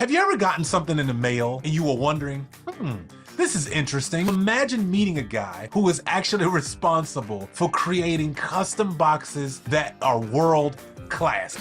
Have you ever gotten something in the mail and you were wondering, this is interesting? Imagine meeting a guy who is actually responsible for creating custom boxes that are world class.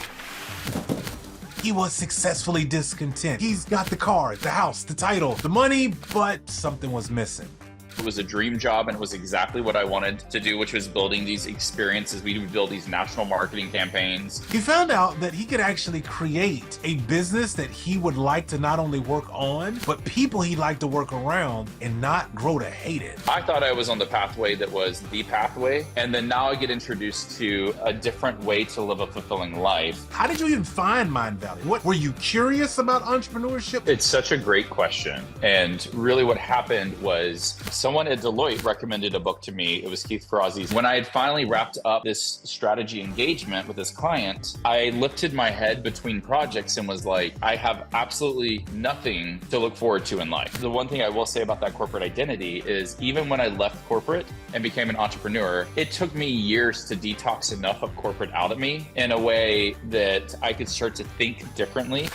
He was successfully discontent. He's got the car, the house, the title, the money, but something was missing. It was a dream job, and it was exactly what I wanted to do, which was building these experiences. We would build these national marketing campaigns. He found out that he could actually create a business that he would like to not only work on, but people he'd like to work around and not grow to hate it. I thought I was on the pathway that was the pathway, and then now I get introduced to a different way to live a fulfilling life. How did you even find Mind Valley? What were you curious about entrepreneurship? It's such a great question. And really what happened was someone at Deloitte recommended a book to me. It was Keith Ferrazzi's. When I had finally wrapped up this strategy engagement with this client, I lifted my head between projects and was like, I have absolutely nothing to look forward to in life. The one thing I will say about that corporate identity is even when I left corporate and became an entrepreneur, it took me years to detox enough of corporate out of me in a way that I could start to think differently.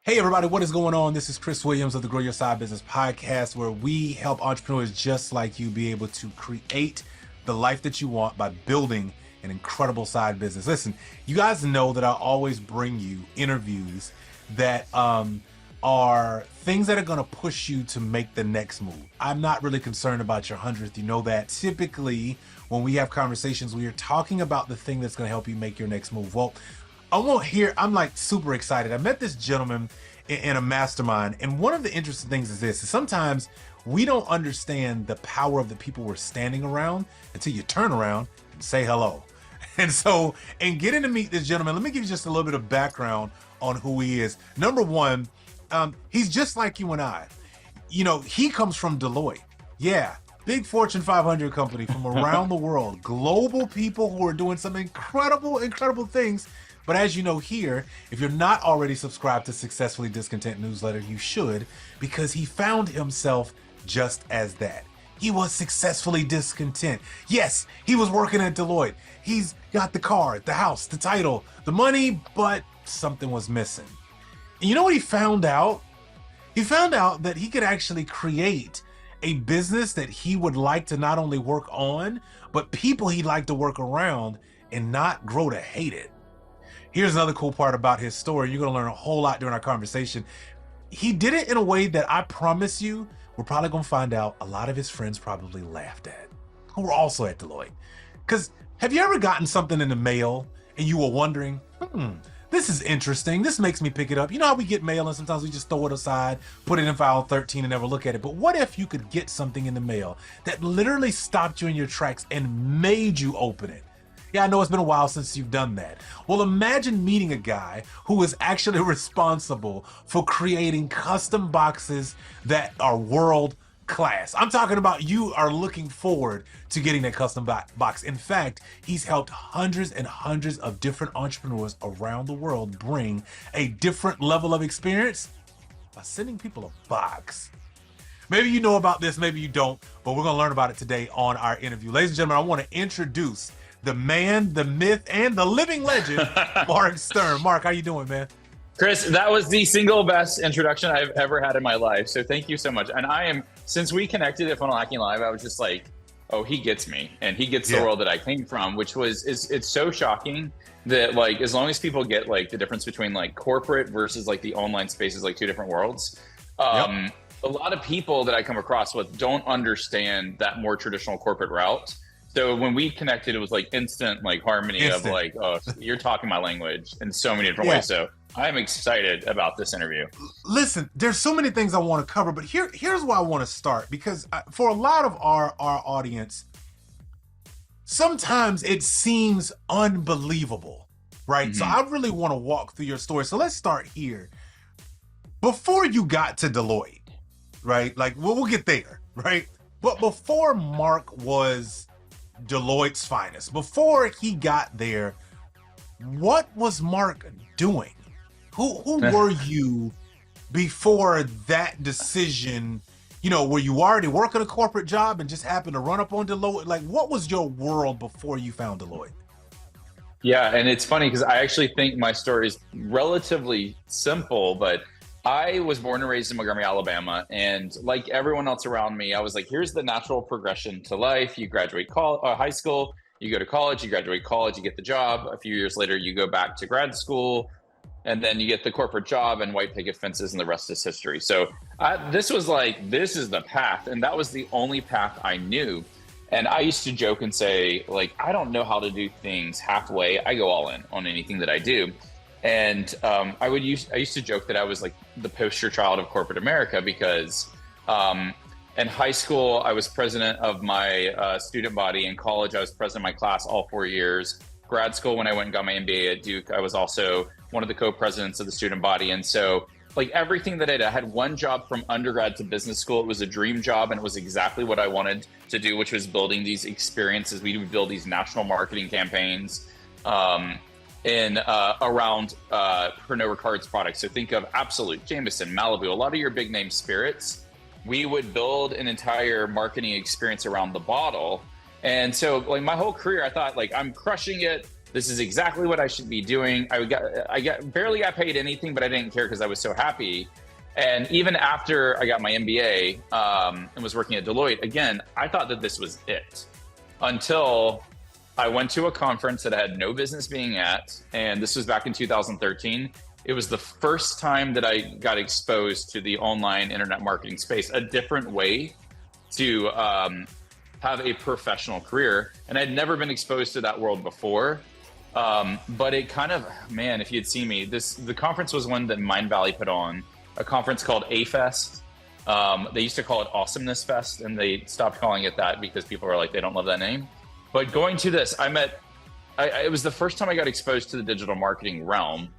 Hey everybody, what is going on? This is Chris Williams of the Grow Your Side Business podcast, where we help entrepreneurs just like you be able to create the life that you want by building an incredible side business. Listen, you guys know that I always bring you interviews that are things that are going to push you to make the next move. I'm not really concerned about your 100th. You know that. Typically, when we have conversations, we are talking about the thing that's going to help you make your next move. Well, I'm like super excited. I met this gentleman in a mastermind, and one of the interesting things is this: is sometimes we don't understand the power of the people we're standing around until you turn around and say hello. And so, in getting to meet this gentleman, let me give you just a little bit of background on who he is. Number one, he's just like you and I. You know, he comes from Deloitte. Yeah. Big Fortune 500 company from around the world. Global people who are doing some incredible things. But as you know here, if you're not already subscribed to Successfully Discontent newsletter, you should, because he found himself just as that. He was successfully discontent. Yes, he was working at Deloitte. He's got the car, the house, the title, the money, but something was missing. And you know what he found out? He found out that he could actually create a business that he would like to not only work on, but people he'd like to work around and not grow to hate it. Here's another cool part about his story. You're going to learn a whole lot during our conversation. He did it in a way that I promise you, we're probably going to find out a lot of his friends probably laughed at, who were also at Deloitte. Because have you ever gotten something in the mail and you were wondering, this is interesting. This makes me pick it up. You know how we get mail and sometimes we just throw it aside, put it in file 13 and never look at it. But what if you could get something in the mail that literally stopped you in your tracks and made you open it? Yeah, I know it's been a while since you've done that. Well, imagine meeting a guy who is actually responsible for creating custom boxes that are world class. I'm talking about you are looking forward to getting that custom box. In fact, he's helped hundreds and hundreds of different entrepreneurs around the world bring a different level of experience by sending people a box. Maybe you know about this, maybe you don't, but we're going to learn about it today on our interview. Ladies and gentlemen, I want to introduce the man, the myth, and the living legend, Mark Stern. Mark, how you doing, man? Chris, that was the single best introduction I've ever had in my life. So thank you so much. And since we connected at Funnel Hacking Live, I was just like, oh, he gets me. And he gets the world that I came from, which it's so shocking that like, as long as people get like the difference between like corporate versus like the online space is like two different worlds. A lot of people that I come across with don't understand that more traditional corporate route. So when we connected, it was like instant like harmony of like, oh, you're talking my language in so many different ways. So I'm excited about this interview. Listen, there's so many things I want to cover, but here's where I want to start, because for a lot of our audience, sometimes it seems unbelievable, right? Mm-hmm. So I really want to walk through your story. So let's start here. Before you got to Deloitte, right? Like we'll get there, right? But before Mark was Deloitte's finest, before he got there, what was Mark doing? Who were you before that decision? You know, were you already working a corporate job and just happened to run up on Deloitte? Like, what was your world before you found Deloitte? Yeah, and it's funny because I actually think my story is relatively simple, but I was born and raised in Montgomery, Alabama, and like everyone else around me, I was like, here's the natural progression to life. You graduate high school, you go to college, you graduate college, you get the job. A few years later, you go back to grad school, and then you get the corporate job and white picket fences, and the rest is history. So this was like, this is the path, and that was the only path I knew. And I used to joke and say, like, I don't know how to do things halfway. I go all in on anything that I do. And I used to joke that I was like the poster child of corporate America because in high school, I was president of my student body. In college, I was president of my class all 4 years. Grad school, when I went and got my MBA at Duke, I was also one of the co-presidents of the student body. And so like everything that I did, I had one job from undergrad to business school. It was a dream job, and it was exactly what I wanted to do, which was building these experiences. We would build these national marketing campaigns in around Pernod Ricard's products. So think of Absolute, Jameson, Malibu, a lot of your big name spirits. We would build an entire marketing experience around the bottle. And so like my whole career, I thought like, I'm crushing it. This is exactly what I should be doing. I barely got paid anything, but I didn't care because I was so happy. And even after I got my MBA and was working at Deloitte, again, I thought that this was it until I went to a conference that I had no business being at. And this was back in 2013. It was the first time that I got exposed to the online internet marketing space, a different way to have a professional career. And I'd never been exposed to that world before. But it kind of, man, if you'd seen me, the conference was one that Mind Valley put on, a conference called A-Fest. They used to call it Awesomeness Fest, and they stopped calling it that because people were like, they don't love that name. But going to this, it was the first time I got exposed to the digital marketing realm.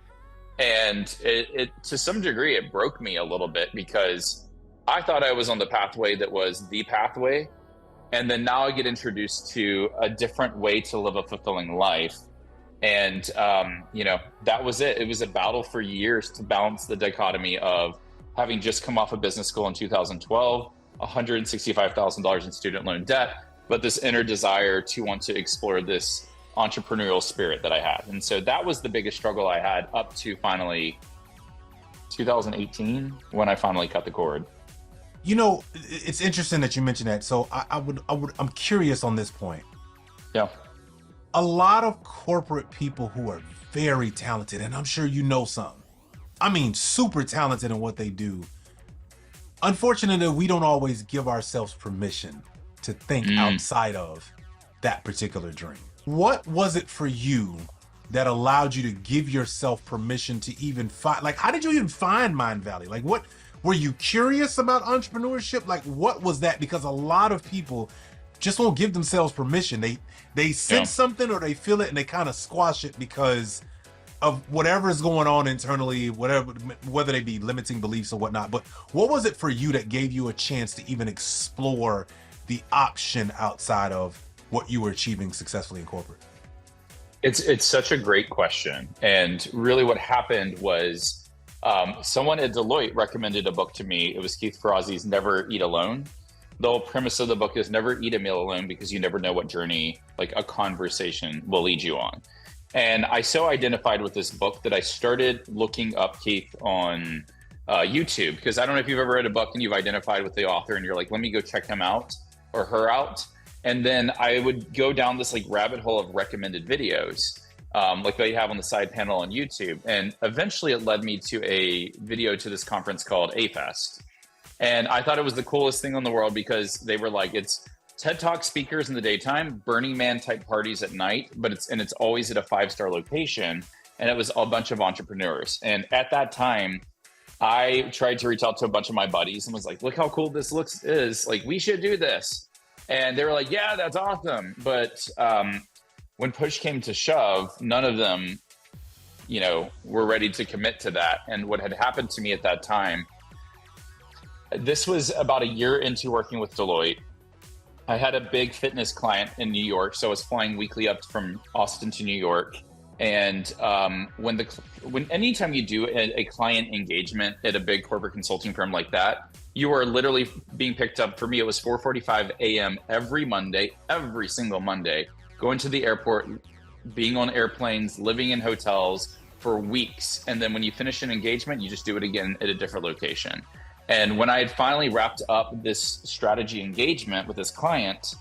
And it to some degree, it broke me a little bit because I thought I was on the pathway that was the pathway. And then now I get introduced to a different way to live a fulfilling life. And, that was it. It was a battle for years to balance the dichotomy of having just come off of business school in 2012, $165,000 in student loan debt, but this inner desire to want to explore this entrepreneurial spirit that I had. And so that was the biggest struggle I had up to finally 2018 when I finally cut the cord. It's interesting that you mentioned that. So I'm curious on this point. Yeah. A lot of corporate people who are very talented, and I'm sure you know some, I mean, super talented in what they do. Unfortunately, we don't always give ourselves permission to think outside of that particular dream. What was it for you that allowed you to give yourself permission to even find, like, how did you even find Mind Valley? Like, what, were you curious about entrepreneurship? Like, what was that? Because a lot of people just won't give themselves permission. They sense something or they feel it and they kind of squash it because of whatever is going on internally, whether they be limiting beliefs or whatnot. But what was it for you that gave you a chance to even explore the option outside of what you were achieving successfully in corporate? It's such a great question. And really what happened was someone at Deloitte recommended a book to me. It was Keith Ferrazzi's Never Eat Alone. The whole premise of the book is never eat a meal alone because you never know what journey, like a conversation, will lead you on. And I so identified with this book that I started looking up Keith on YouTube, because I don't know if you've ever read a book and you've identified with the author and you're like, let me go check him out or her out. And then I would go down this like rabbit hole of recommended videos, like they have on the side panel on YouTube. And eventually it led me to a video to this conference called A-Fest. And I thought it was the coolest thing in the world because they were like, it's TED Talk speakers in the daytime, Burning Man type parties at night, but it's always at a 5-star location. And it was a bunch of entrepreneurs. And at that time, I tried to reach out to a bunch of my buddies and was like, look how cool this is. Like, we should do this. And they were like, yeah, that's awesome. But when push came to shove, none of them, were ready to commit to that. And what had happened to me at that time, this was about a year into working with Deloitte. I had a big fitness client in New York, so I was flying weekly up from Austin to New York. And anytime you do a client engagement at a big corporate consulting firm like that, you are literally being picked up. For me, it was 4:45 a.m. every Monday, every single Monday, going to the airport, being on airplanes, living in hotels for weeks. And then when you finish an engagement, you just do it again at a different location. And when I had finally wrapped up this strategy engagement with this client,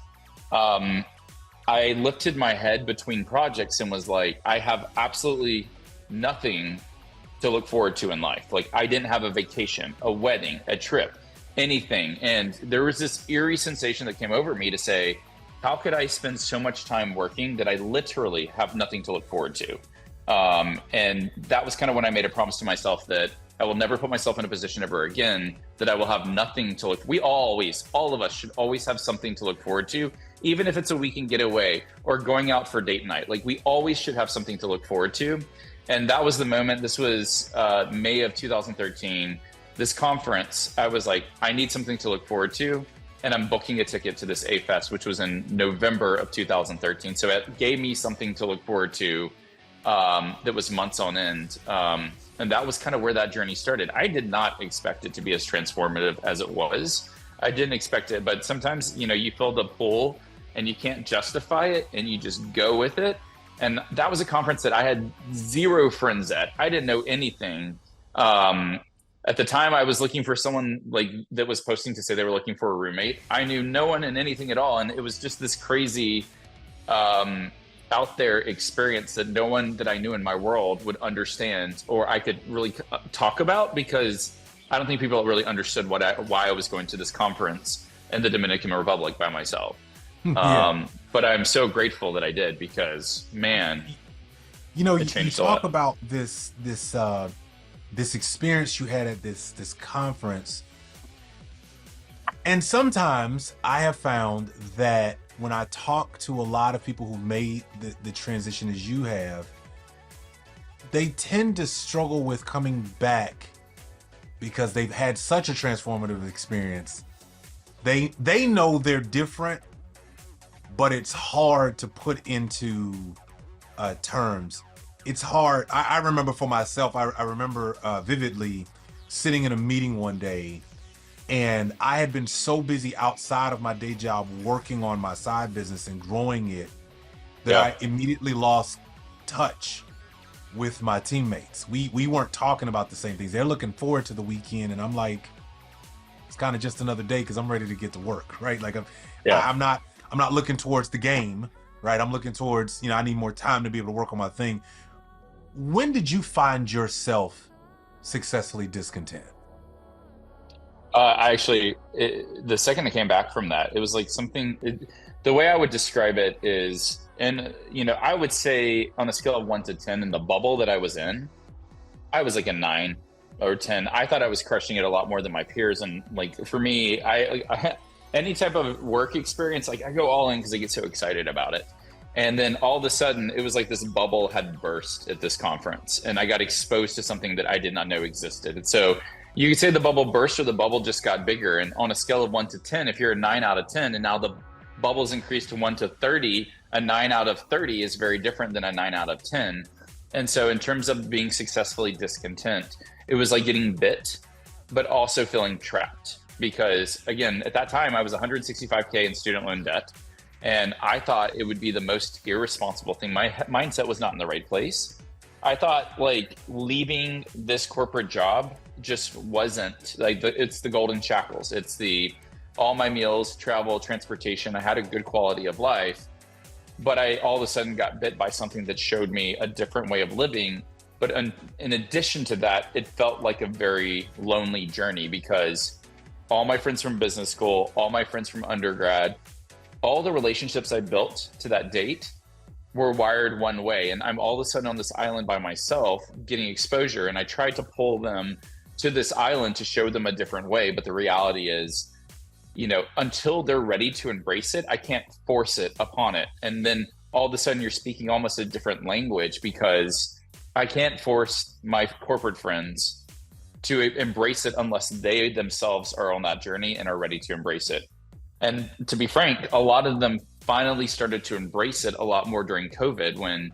I lifted my head between projects and was like, I have absolutely nothing to look forward to in life. Like, I didn't have a vacation, a wedding, a trip, anything. And there was this eerie sensation that came over me to say, how could I spend so much time working that I literally have nothing to look forward to? And that was kind of when I made a promise to myself that I will never put myself in a position ever again that I will have nothing to look. All of us should always have something to look forward to, even if it's a weekend getaway or going out for date night. Like, we always should have something to look forward to. And that was the moment. This was May of 2013. This conference, I was like, I need something to look forward to. And I'm booking a ticket to this A-Fest, which was in November of 2013. So it gave me something to look forward to that was months on end. And that was kind of where that journey started. I did not expect it to be as transformative as it was. I didn't expect it, but sometimes, you feel the pull and you can't justify it and you just go with it. And that was a conference that I had zero friends at. I didn't know anything. At the time, I was looking for someone that was posting to say they were looking for a roommate. I knew no one and anything at all. And it was just this crazy out there experience that no one that I knew in my world would understand or I could really talk about, because I don't think people really understood why I was going to this conference in the Dominican Republic by myself. Yeah. But I'm so grateful that I did, because, man, you talk about this experience you had at this conference. And sometimes I have found that when I talk to a lot of people who made the transition as you have, they tend to struggle with coming back because they've had such a transformative experience. They know they're different, but it's hard to put into terms. It's hard. I remember for myself, I remember vividly sitting in a meeting one day, and I had been so busy outside of my day job working on my side business and growing it that I immediately lost touch with my teammates. We weren't talking about the same things. They're looking forward to the weekend, and I'm like, it's kind of just another day because I'm ready to get to work, right? Like I'm not looking towards the game, right? I'm looking towards, I need more time to be able to work on my thing. When did you find yourself successfully discontent? The second I came back from that, it was like the way I would describe it is, I would say on a scale of 1 to 10 in the bubble that I was in, I was like a 9 or 10. I thought I was crushing it a lot more than my peers. And like, for me, I any type of work experience, like, I go all in because I get so excited about it. And then all of a sudden, it was like this bubble had burst at this conference, and I got exposed to something that I did not know existed. And so you could say the bubble burst or the bubble just got bigger. And on a scale of 1 to 10, if you're a 9 out of 10, and now the bubble's increased to 1 to 30, a 9 out of 30 is very different than a 9 out of 10. And so in terms of being successfully discontent, it was like getting bit, but also feeling trapped. Because again, at that time, I was $165K in student loan debt. And I thought it would be the most irresponsible thing. My mindset was not in the right place. I thought like leaving this corporate job just wasn't like it's the golden shackles. It's all my meals, travel, transportation. I had a good quality of life, but I all of a sudden got bit by something that showed me a different way of living. But in addition to that, it felt like a very lonely journey, because all my friends from business school, all my friends from undergrad, all the relationships I built to that date were wired one way. And I'm all of a sudden on this island by myself getting exposure. And I tried to pull them to this island to show them a different way. But the reality is, until they're ready to embrace it, I can't force it upon it. And then all of a sudden you're speaking almost a different language, because I can't force my corporate friends to embrace it unless they themselves are on that journey and are ready to embrace it. And to be frank, a lot of them finally started to embrace it a lot more during COVID, when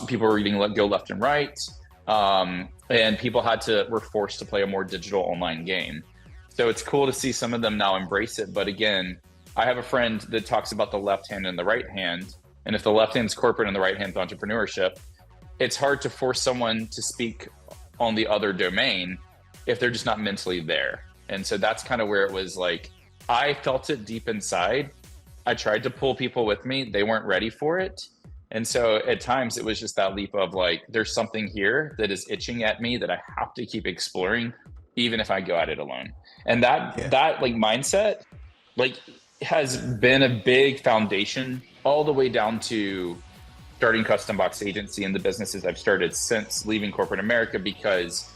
people were getting let go left and right, and people were forced to play a more digital online game. So it's cool to see some of them now embrace it. But again, I have a friend that talks about the left hand and the right hand. And if the left hand's corporate and the right hand's entrepreneurship, it's hard to force someone to speak on the other domain if they're just not mentally there. And so that's kind of where it was like, I felt it deep inside. I tried to pull people with me. They weren't ready for it. And so at times it was just that leap of like, there's something here that is itching at me that I have to keep exploring, even if I go at it alone. And that like mindset, like has been a big foundation all the way down to starting Custom Box Agency and the businesses I've started since leaving corporate America, because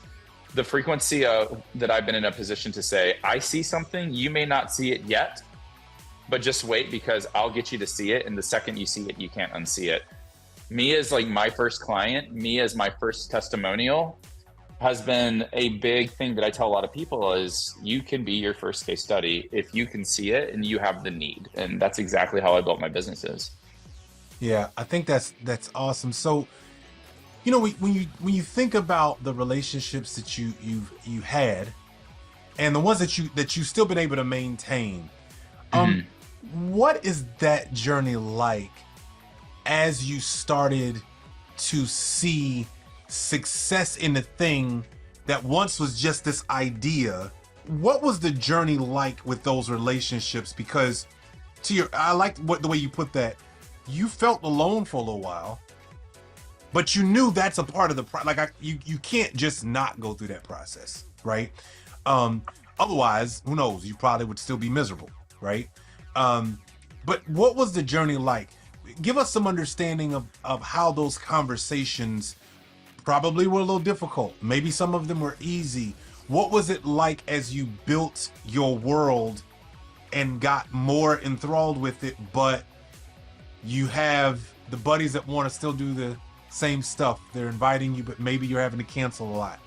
the frequency that I've been in a position to say, I see something, you may not see it yet, but just wait, because I'll get you to see it. And the second you see it, you can't unsee it. Me as like my first client, me as my first testimonial has been a big thing that I tell a lot of people is you can be your first case study if you can see it and you have the need. And that's exactly how I built my businesses. Yeah, I think that's awesome. So, you know, when you think about the relationships that you had and the ones that you still been able to maintain, what is that journey like as you started to see success in the thing that once was just this idea? What was the journey like with those relationships? Because I liked the way you put that. You felt alone for a little while, but you knew that's a part of the you can't just not go through that process, right? Otherwise, who knows? You probably would still be miserable, right? But what was the journey like? Give us some understanding of how those conversations probably were a little difficult. Maybe some of them were easy. What was it like as you built your world and got more enthralled with it, but you have the buddies that want to still do the same stuff. They're inviting you, but maybe you're having to cancel a lot.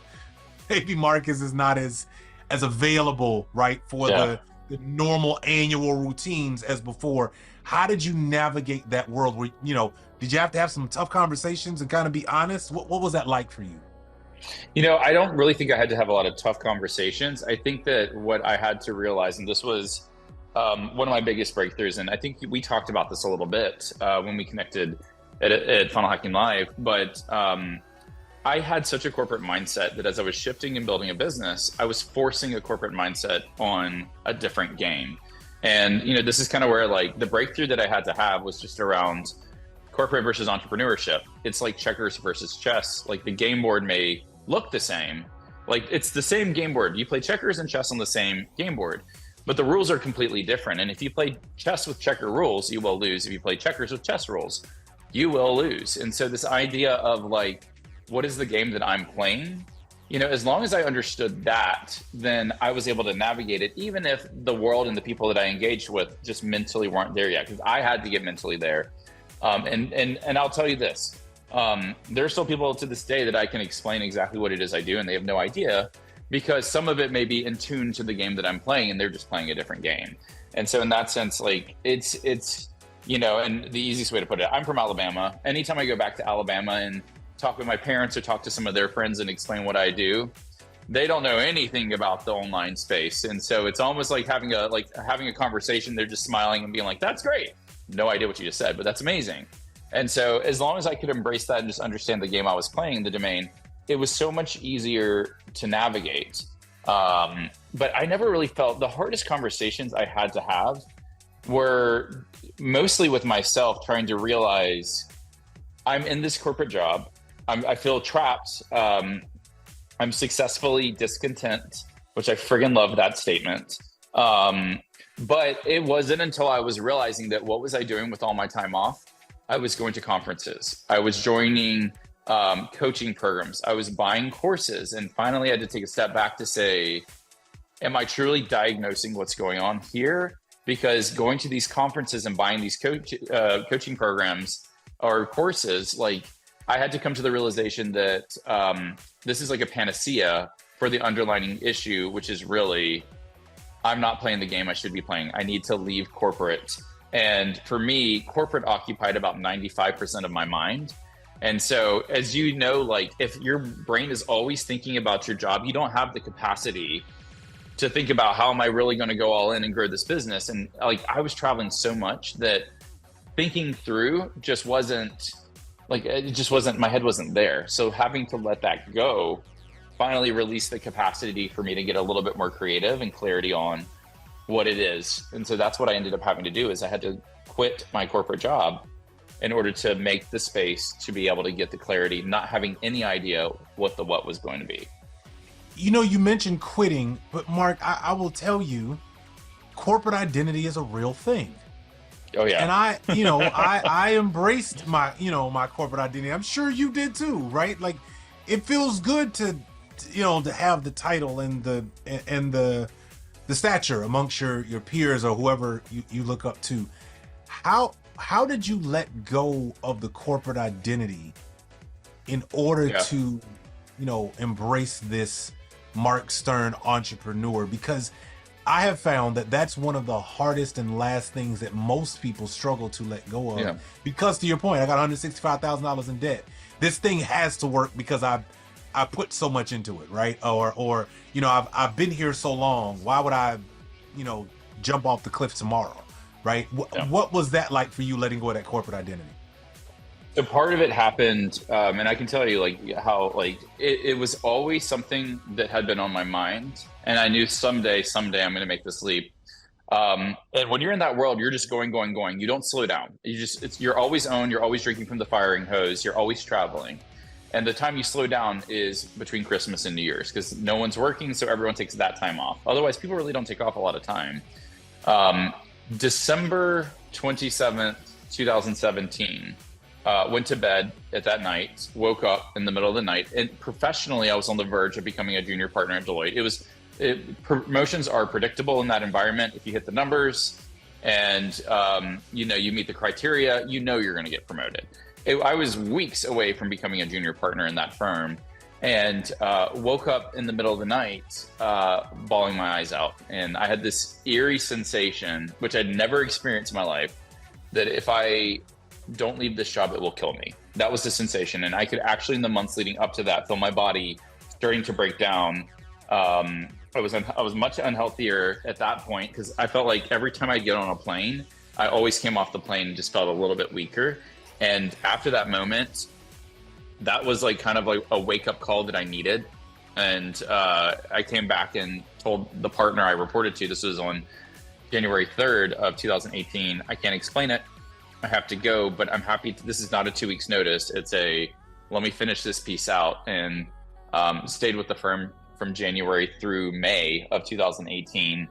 Maybe Marcus is not as available, right, for the normal annual routines as before. How did you navigate that world where, you know, did you have to have some tough conversations and kind of be honest? What was that like for you? You know, I don't really think I had to have a lot of tough conversations. I think that what I had to realize, and this was one of my biggest breakthroughs, and I think we talked about this a little bit when we connected at Funnel Hacking Live, but I had such a corporate mindset that as I was shifting and building a business, I was forcing a corporate mindset on a different game. And, you know, this is kind of where like the breakthrough that I had to have was just around corporate versus entrepreneurship. It's like checkers versus chess. Like the game board may look the same. Like it's the same game board. You play checkers and chess on the same game board, but the rules are completely different. And if you play chess with checker rules, you will lose. If you play checkers with chess rules, you will lose. And so this idea of like, what is the game that I'm playing? You know, as long as I understood that, then I was able to navigate it, even if the world and the people that I engaged with just mentally weren't there yet, because I had to get mentally there. And I'll tell you this, there are still people to this day that I can explain exactly what it is I do, and they have no idea, because some of it may be in tune to the game that I'm playing, and they're just playing a different game. And so in that sense, like it's you know, and the easiest way to put it, I'm from Alabama. Anytime I go back to Alabama and talk with my parents or talk to some of their friends and explain what I do, they don't know anything about the online space. And so it's almost like having a conversation. They're just smiling and being like, that's great. No idea what you just said, but that's amazing. And so as long as I could embrace that and just understand the game I was playing in the domain, it was so much easier to navigate. But I never really felt the hardest conversations I had to have were mostly with myself, trying to realize I'm in this corporate job. I feel trapped. I'm successfully discontent, which I friggin' love that statement. But it wasn't until I was realizing that what was I doing with all my time off? I was going to conferences. I was joining coaching programs. I was buying courses. And finally, I had to take a step back to say, am I truly diagnosing what's going on here? Because going to these conferences and buying these coaching programs or courses, like I had to come to the realization that this is like a panacea for the underlying issue, which is really, I'm not playing the game I should be playing. I need to leave corporate. And for me, corporate occupied about 95% of my mind. And so, as you know, like if your brain is always thinking about your job, you don't have the capacity to think about how am I really going to go all in and grow this business. And like I was traveling so much that thinking through just wasn't like, it just wasn't, my head wasn't there. So having to let that go finally released the capacity for me to get a little bit more creative and clarity on what it is. And so that's what I ended up having to do, is I had to quit my corporate job in order to make the space to be able to get the clarity, not having any idea what the what was going to be. You know, you mentioned quitting, but Mark, I will tell you, corporate identity is a real thing. Oh yeah. And I embraced my, my corporate identity. I'm sure you did too, right? Like, it feels good to have the title and the stature amongst your peers or whoever you look up to. How did you let go of the corporate identity in order to, embrace this Mark Stern entrepreneur? Because I have found that that's one of the hardest and last things that most people struggle to let go of. Yeah. Because to your point, I got $165,000 in debt. This thing has to work because I put so much into it, right? Or I've been here so long. Why would I, jump off the cliff tomorrow, right? What was that like for you, letting go of that corporate identity? So part of it happened, and I can tell you how it was always something that had been on my mind, and I knew someday I'm going to make this leap. And when you're in that world, you're just going. You don't slow down. You're always on. You're always drinking from the firing hose. You're always traveling. And the time you slow down is between Christmas and New Year's, because no one's working, so everyone takes that time off. Otherwise, people really don't take off a lot of time. December 27th, 2017, went to bed at that night, woke up in the middle of the night, and professionally, I was on the verge of becoming a junior partner at Deloitte. Promotions are predictable in that environment. If you hit the numbers and you meet the criteria, you're going to get promoted. I was weeks away from becoming a junior partner in that firm, and woke up in the middle of the night bawling my eyes out. And I had this eerie sensation, which I'd never experienced in my life, that if I don't leave this job, it will kill me. That was the sensation. And I could actually, in the months leading up to that, feel my body starting to break down. I was much unhealthier at that point, because I felt like every time I get on a plane, I always came off the plane and just felt a little bit weaker. And after that moment, that was kind of a wake-up call that I needed. And I came back and told the partner I reported to, this was on January 3rd of 2018, I can't explain it. I have to go, but I'm happy. This is not a 2 weeks notice. It's let me finish this piece out, and stayed with the firm from January through May of 2018.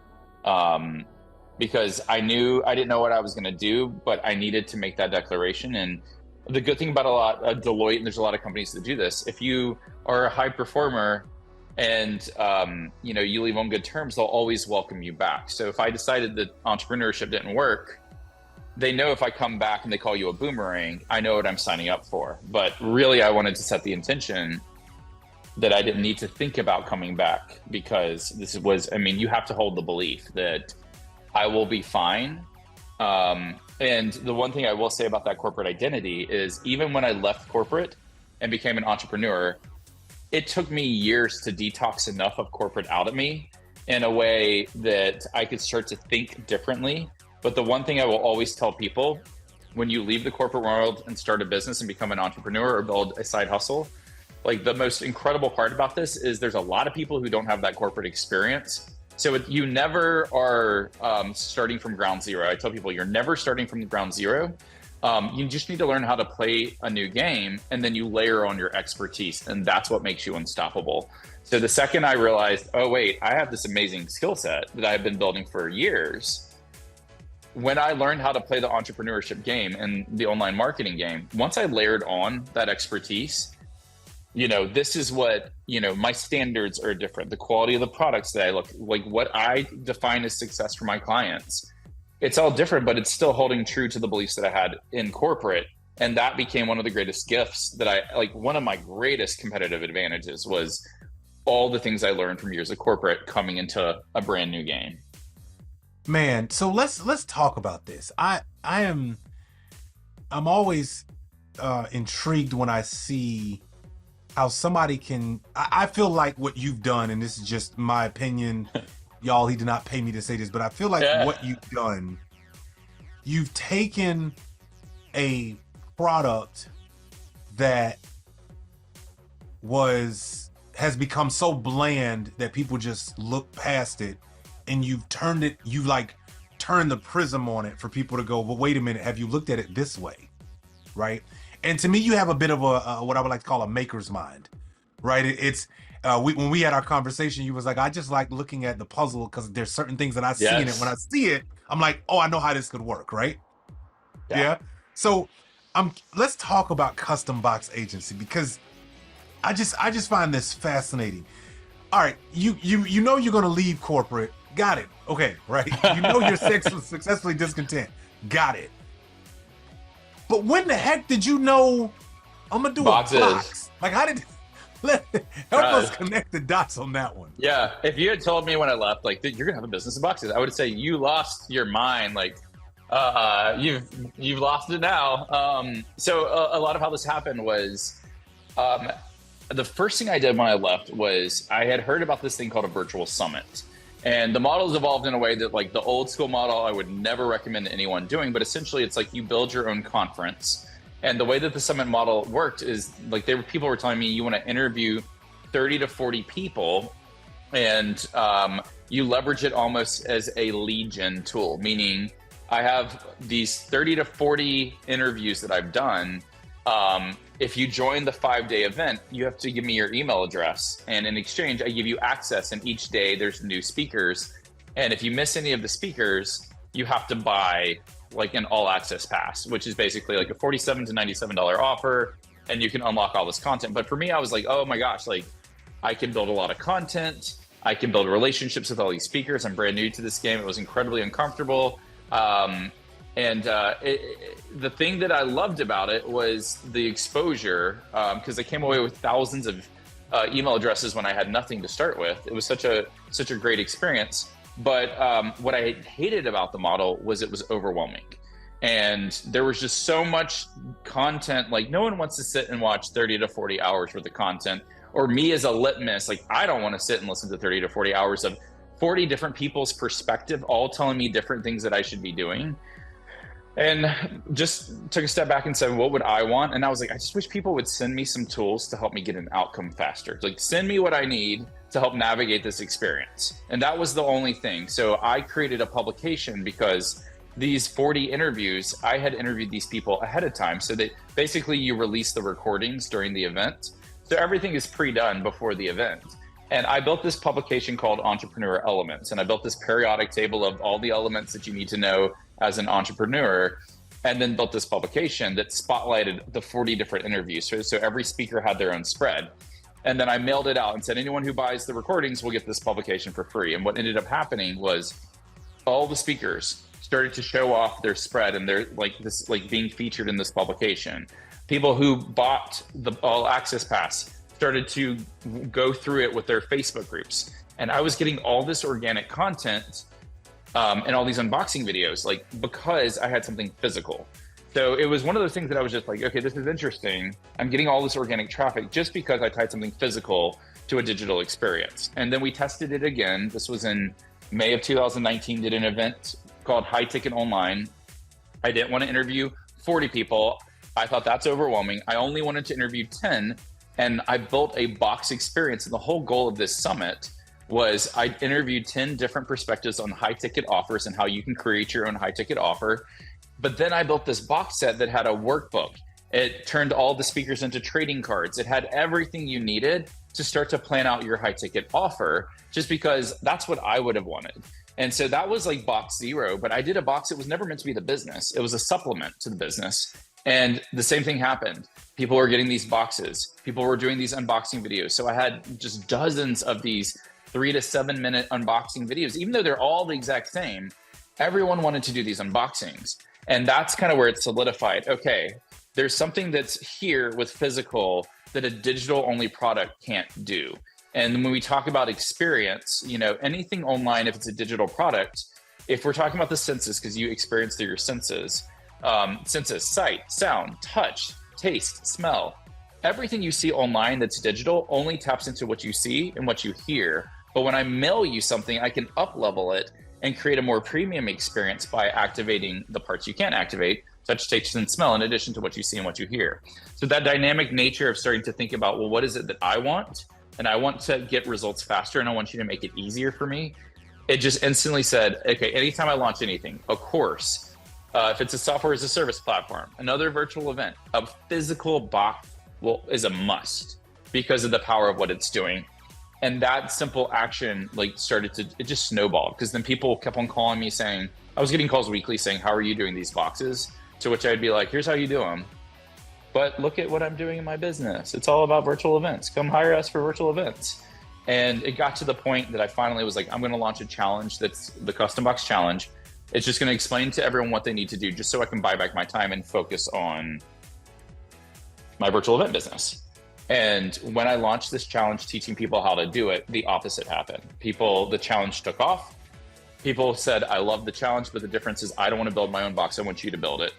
Because I didn't know what I was going to do, but I needed to make that declaration. And the good thing about Deloitte, and there's a lot of companies that do this, if you are a high performer and you leave on good terms, they'll always welcome you back. So if I decided that entrepreneurship didn't work, they know if I come back and they call you a boomerang, I know what I'm signing up for. But really, I wanted to set the intention that I didn't need to think about coming back, because you have to hold the belief that I will be fine. And the one thing I will say about that corporate identity is, even when I left corporate and became an entrepreneur, it took me years to detox enough of corporate out of me in a way that I could start to think differently. But the one thing I will always tell people, when you leave the corporate world and start a business and become an entrepreneur or build a side hustle, the most incredible part about this is there's a lot of people who don't have that corporate experience. So you never are starting from ground zero. I tell people, you're never starting from ground zero. You just need to learn how to play a new game, and then you layer on your expertise, and that's what makes you unstoppable. So the second I realized, oh wait, I have this amazing skill set that I've been building for years. When I learned how to play the entrepreneurship game and the online marketing game, once I layered on that expertise, this is what, my standards are different. The quality of the products that I look, what I define as success for my clients, it's all different, but it's still holding true to the beliefs that I had in corporate. And that became one of the greatest gifts that one of my greatest competitive advantages was all the things I learned from years of corporate coming into a brand new game. Man, so let's talk about this. I'm always intrigued when I see how somebody can. I feel like what you've done, and this is just my opinion, y'all. He did not pay me to say this, but I feel like what you've done, you've taken a product that has become so bland that people just look past it, and you've turned the prism on it for people to go, well, wait a minute, have you looked at it this way? Right? And to me, you have a bit of a what I would like to call a maker's mind, right? When we had our conversation, you was like, I just like looking at the puzzle because there's certain things that I see in it. When I see it, I'm like, oh, I know how this could work, right? Yeah. So let's talk about custom box agency, because I just find this fascinating. All right, you know you're gonna leave corporate. Got it. Okay, right. You know you're successfully discontent. Got it. But when the heck did you know I'm gonna do a box? Like, how did help us connect the dots on that one? Yeah, if you had told me when I left, like, you're gonna have a business of boxes, I would say you lost your mind. Like, you've lost it now. So a lot of how this happened was, the first thing I did when I left was I had heard about this thing called a virtual summit. And the model's evolved in a way that, like, the old school model I would never recommend anyone doing, but essentially it's like you build your own conference. And the way that the summit model worked is, like, people were telling me you want to interview 30 to 40 people, and you leverage it almost as a lead gen tool, meaning I have these 30 to 40 interviews that I've done. If you join the 5-day event, you have to give me your email address. And in exchange, I give you access. And each day there's new speakers. And if you miss any of the speakers, you have to buy like an all access pass, which is basically like a $47 to $97 offer. And you can unlock all this content. But for me, I was like, oh my gosh, like, I can build a lot of content. I can build relationships with all these speakers. I'm brand new to this game. It was incredibly uncomfortable. The thing that I loved about it was the exposure, because I came away with thousands of email addresses when I had nothing to start with. It was such a great experience. But what I hated about the model was it was overwhelming. And there was just so much content. Like, no one wants to sit and watch 30 to 40 hours worth of content. Or me as a litmus, like, I don't want to sit and listen to 30 to 40 hours of 40 different people's perspective, all telling me different things that I should be doing. And just took a step back and said, what would I want? And I was like, I just wish people would send me some tools to help me get an outcome faster. Like, send me what I need to help navigate this experience. And that was the only thing. So I created a publication because these 40 interviews, I had interviewed these people ahead of time. So that basically you release the recordings during the event. So everything is pre-done before the event. And I built this publication called Entrepreneur Elements. And I built this periodic table of all the elements that you need to know as an entrepreneur, and then built this publication that spotlighted the 40 different interviews. So every speaker had their own spread. And then I mailed it out and said, anyone who buys the recordings will get this publication for free. And what ended up happening was all the speakers started to show off their spread, and they're like being featured in this publication. People who bought the all access pass started to go through it with their Facebook groups. And I was getting all this organic content and all these unboxing videos, like, because I had something physical. So it was one of those things that I was just like, okay, this is interesting. I'm getting all this organic traffic just because I tied something physical to a digital experience. And then we tested it again. This was in May of 2019, did an event called High Ticket Online. I didn't want to interview 40 people. I thought that's overwhelming. I only wanted to interview 10. And I built a box experience. And the whole goal of this summit was I interviewed 10 different perspectives on high ticket offers and how you can create your own high ticket offer. But then I built this box set that had a workbook. It turned all the speakers into trading cards. It had everything you needed to start to plan out your high ticket offer, just because that's what I would have wanted. And so that was like box zero, but I did a box that was never meant to be the business. It was a supplement to the business. And the same thing happened. People were getting these boxes. People were doing these unboxing videos. So I had just dozens of these 3 to 7 minute unboxing videos, even though they're all the exact same. Everyone wanted to do these unboxings. And that's kind of where it solidified. Okay, there's something that's here with physical that a digital only product can't do. And when we talk about experience, you know, anything online, if it's a digital product, if we're talking about the senses, because you experience through your senses, sight, sound, touch, taste, smell, everything you see online that's digital only taps into what you see and what you hear. But when I mail you something, I can up level it and create a more premium experience by activating the parts you can't activate, touch, taste, and smell in addition to what you see and what you hear. So that dynamic nature of starting to think about, well, what is it that I want? And I want to get results faster, and I want you to make it easier for me. It just instantly said, okay, anytime I launch anything, a course, if it's a software as a service platform, another virtual event, a physical box is a must because of the power of what it's doing. And that simple action it just snowballed, because then people kept on calling me saying, I was getting calls weekly saying, how are you doing these boxes? To which I'd be like, here's how you do them. But look at what I'm doing in my business. It's all about virtual events. Come hire us for virtual events. And it got to the point that I finally was like, I'm going to launch a challenge that's the Custom Box Challenge. It's just going to explain to everyone what they need to do just so I can buy back my time and focus on my virtual event business. And when I launched this challenge, teaching people how to do it, the opposite happened. The challenge took off. People said, I love the challenge, but the difference is I don't want to build my own box. I want you to build it.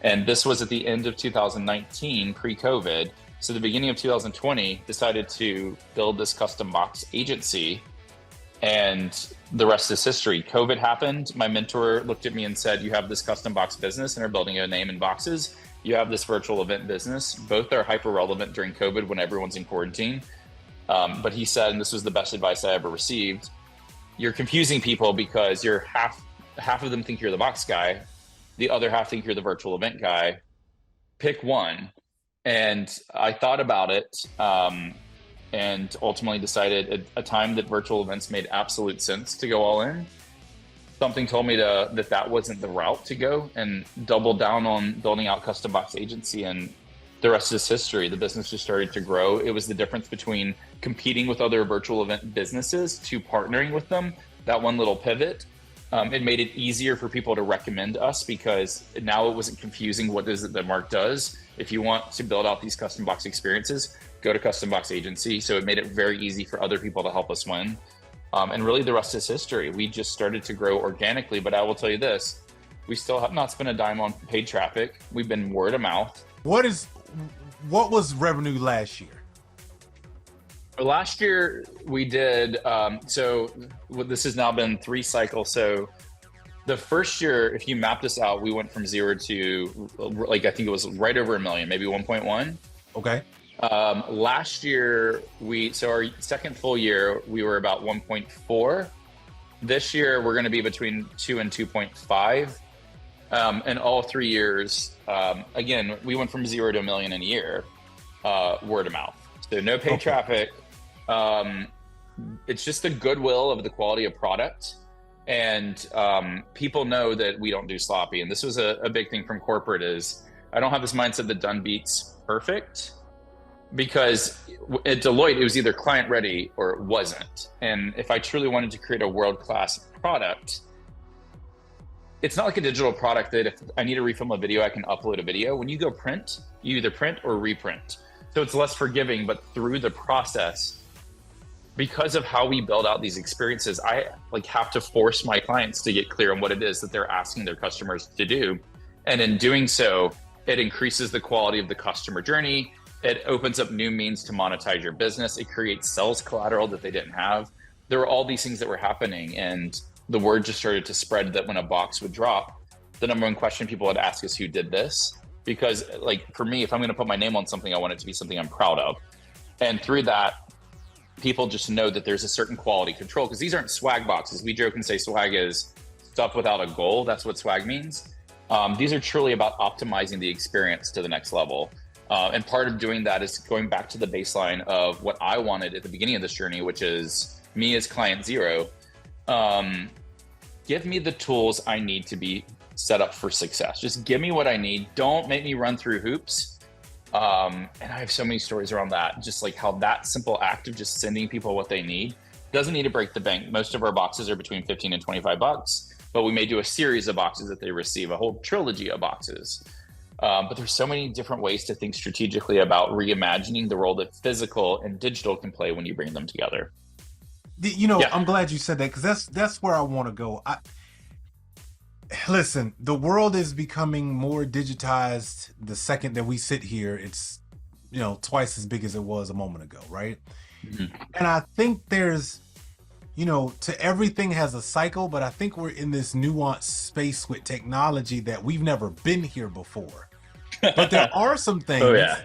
And this was at the end of 2019, pre-COVID. So the beginning of 2020, decided to build this custom box agency, and the rest is history. COVID happened. My mentor looked at me and said, you have this custom box business and are building a name in boxes. You have this virtual event business. Both are hyper relevant during COVID when everyone's in quarantine. But he said, and this was the best advice I ever received, you're confusing people because you're half of them think you're the box guy. The other half think you're the virtual event guy. Pick one. And I thought about it and ultimately decided at a time that virtual events made absolute sense to go all in. Something told me that wasn't the route to go, and doubled down on building out Custom Box Agency, and the rest is history. The business just started to grow. It was the difference between competing with other virtual event businesses to partnering with them. That one little pivot, it made it easier for people to recommend us, because now it wasn't confusing. What is it that Mark does? If you want to build out these custom box experiences, go to Custom Box Agency. So it made it very easy for other people to help us win. And really the rest is history. We just started to grow organically, but I will tell you this, we still have not spent a dime on paid traffic. We've been word of mouth. What was revenue last year? Last year we did, so this has now been 3 cycles. So the first year, if you map this out, we went from 0 to I think it was right over $1 million, maybe 1.1. Okay. Last year, our second full year, we were about 1.4. This year, we're going to be between 2 and 2.5. And all 3 years, again, we went from 0 to $1 million in a year, word of mouth. So no paid traffic. It's just the goodwill of the quality of product. And people know that we don't do sloppy. And this was a big thing from corporate is I don't have this mindset that done beats perfect. Because at Deloitte, it was either client ready or it wasn't. And if I truly wanted to create a world-class product, it's not like a digital product that if I need to refilm a video, I can upload a video. When you go print, you either print or reprint. So it's less forgiving, but through the process, because of how we build out these experiences, I have to force my clients to get clear on what it is that they're asking their customers to do. And in doing so, it increases the quality of the customer journey. It opens up new means to monetize your business. It creates sales collateral that they didn't have. There were all these things that were happening, and the word just started to spread that when a box would drop, the number one question people would ask is, who did this? Because for me, if I'm going to put my name on something, I want it to be something I'm proud of. And through that, people just know that there's a certain quality control, because these aren't swag boxes. We joke and say swag is stuff without a goal. That's what swag means. These are truly about optimizing the experience to the next level. And part of doing that is going back to the baseline of what I wanted at the beginning of this journey, which is me as client zero. Give me the tools I need to be set up for success. Just give me what I need. Don't make me run through hoops. And I have so many stories around that, just like how that simple act of just sending people what they need doesn't need to break the bank. Most of our boxes are between 15 and 25 bucks, but we may do a series of boxes that they receive, a whole trilogy of boxes. But there's so many different ways to think strategically about reimagining the role that physical and digital can play when you bring them together. I'm glad you said that, because that's where I want to go. Listen, the world is becoming more digitized the second that we sit here. It's, twice as big as it was a moment ago, right? Mm-hmm. And I think there's, to everything has a cycle, but I think we're in this nuanced space with technology that we've never been here before. But there are some things Oh yeah.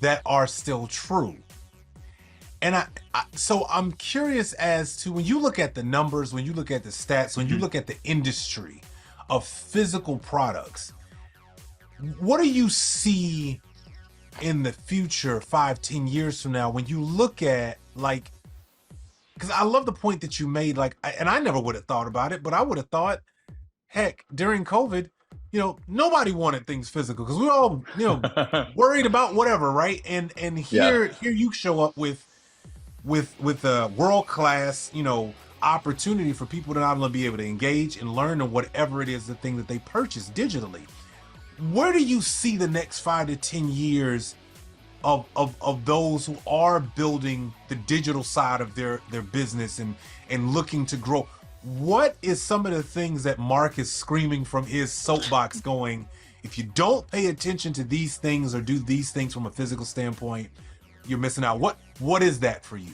that are still true. And so I'm curious as to, when you look at the numbers, when you look at the stats, when you look at the industry of physical products, what do you see in the future, 5-10 years from now, when you look at, like, because I love the point that you made, like, and I never would have thought about it, but I would have thought, heck, during COVID, nobody wanted things physical because we were all, worried about whatever, right? And here you show up with a world-class, opportunity for people to not only be able to engage and learn on whatever it is, the thing that they purchase digitally. Where do you see the next 5 to 10 years of those who are building the digital side of their business and looking to grow? What is some of the things that Mark is screaming from his soapbox going, if you don't pay attention to these things or do these things from a physical standpoint, you're missing out? What is that for you?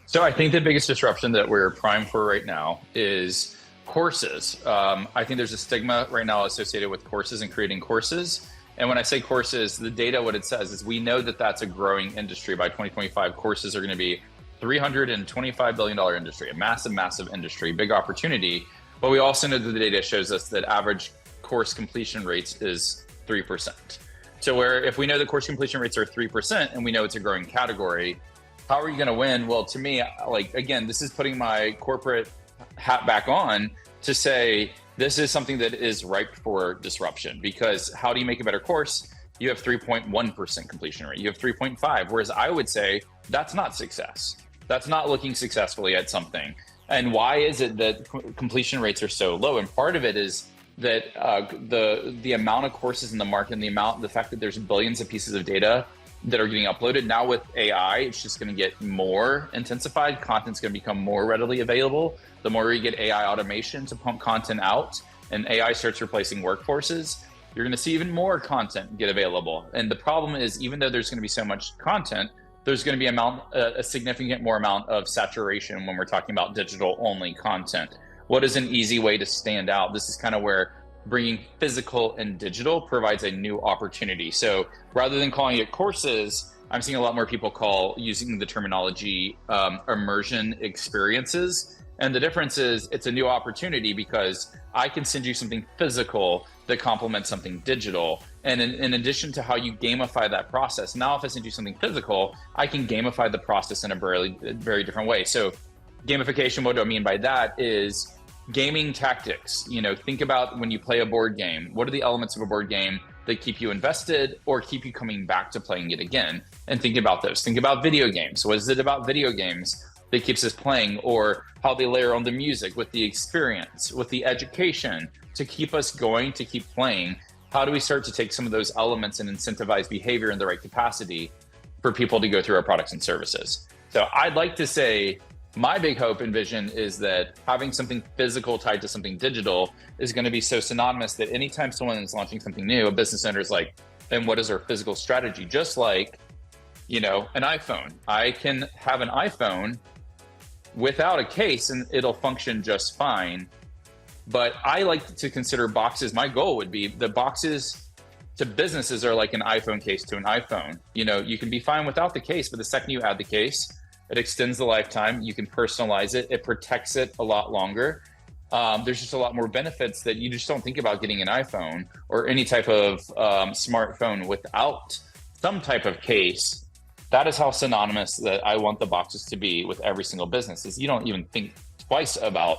So I think the biggest disruption that we're primed for right now is courses. I think there's a stigma right now associated with courses and creating courses. And when I say courses, the data, what it says is we know that that's a growing industry. By 2025, courses are going to be $325 billion industry, a massive, massive industry, big opportunity. But we also know that the data shows us that average course completion rates is 3%. So if we know the course completion rates are 3% and we know it's a growing category, how are you going to win? Well, to me, again, this is putting my corporate hat back on to say, this is something that is ripe for disruption, because how do you make a better course? You have 3.1% completion rate. You have 3.5. Whereas I would say that's not success. That's not looking successfully at something. And why is it that completion rates are so low? And part of it is that the amount of courses in the market and the fact that there's billions of pieces of data that are getting uploaded. Now with AI, it's just going to get more intensified. Content's going to become more readily available. The more you get AI automation to pump content out and AI starts replacing workforces, you're going to see even more content get available. And the problem is, even though there's going to be so much content, there's going to be a significant more amount of saturation when we're talking about digital only content. What is an easy way to stand out? This is kind of where bringing physical and digital provides a new opportunity. So rather than calling it courses, I'm seeing a lot more people using the terminology immersion experiences. And the difference is it's a new opportunity because I can send you something physical that complements something digital. And in addition to how you gamify that process, now if I send you something physical, I can gamify the process in a very, very different way. So gamification, what do I mean by that is gaming tactics. Think about when you play a board game, what are the elements of a board game that keep you invested or keep you coming back to playing it again? And think about those. Think about video games. What is it about video games that keeps us playing, or how they layer on the music with the experience, with the education to keep us going, to keep playing? How do we start to take some of those elements and incentivize behavior in the right capacity for people to go through our products and services? So I'd like to say my big hope and vision is that having something physical tied to something digital is going to be so synonymous that anytime someone is launching something new, a business owner is like, then what is our physical strategy? Just like, an iPhone. I can have an iPhone without a case and it'll function just fine. But I like to consider boxes. My goal would be the boxes to businesses are like an iPhone case to an iPhone. You can be fine without the case, but the second you add the case, it extends the lifetime. You can personalize it. It protects it a lot longer. There's just a lot more benefits that you just don't think about getting an iPhone or any type of smartphone without some type of case. That is how synonymous that I want the boxes to be with every single business. Is you don't even think twice about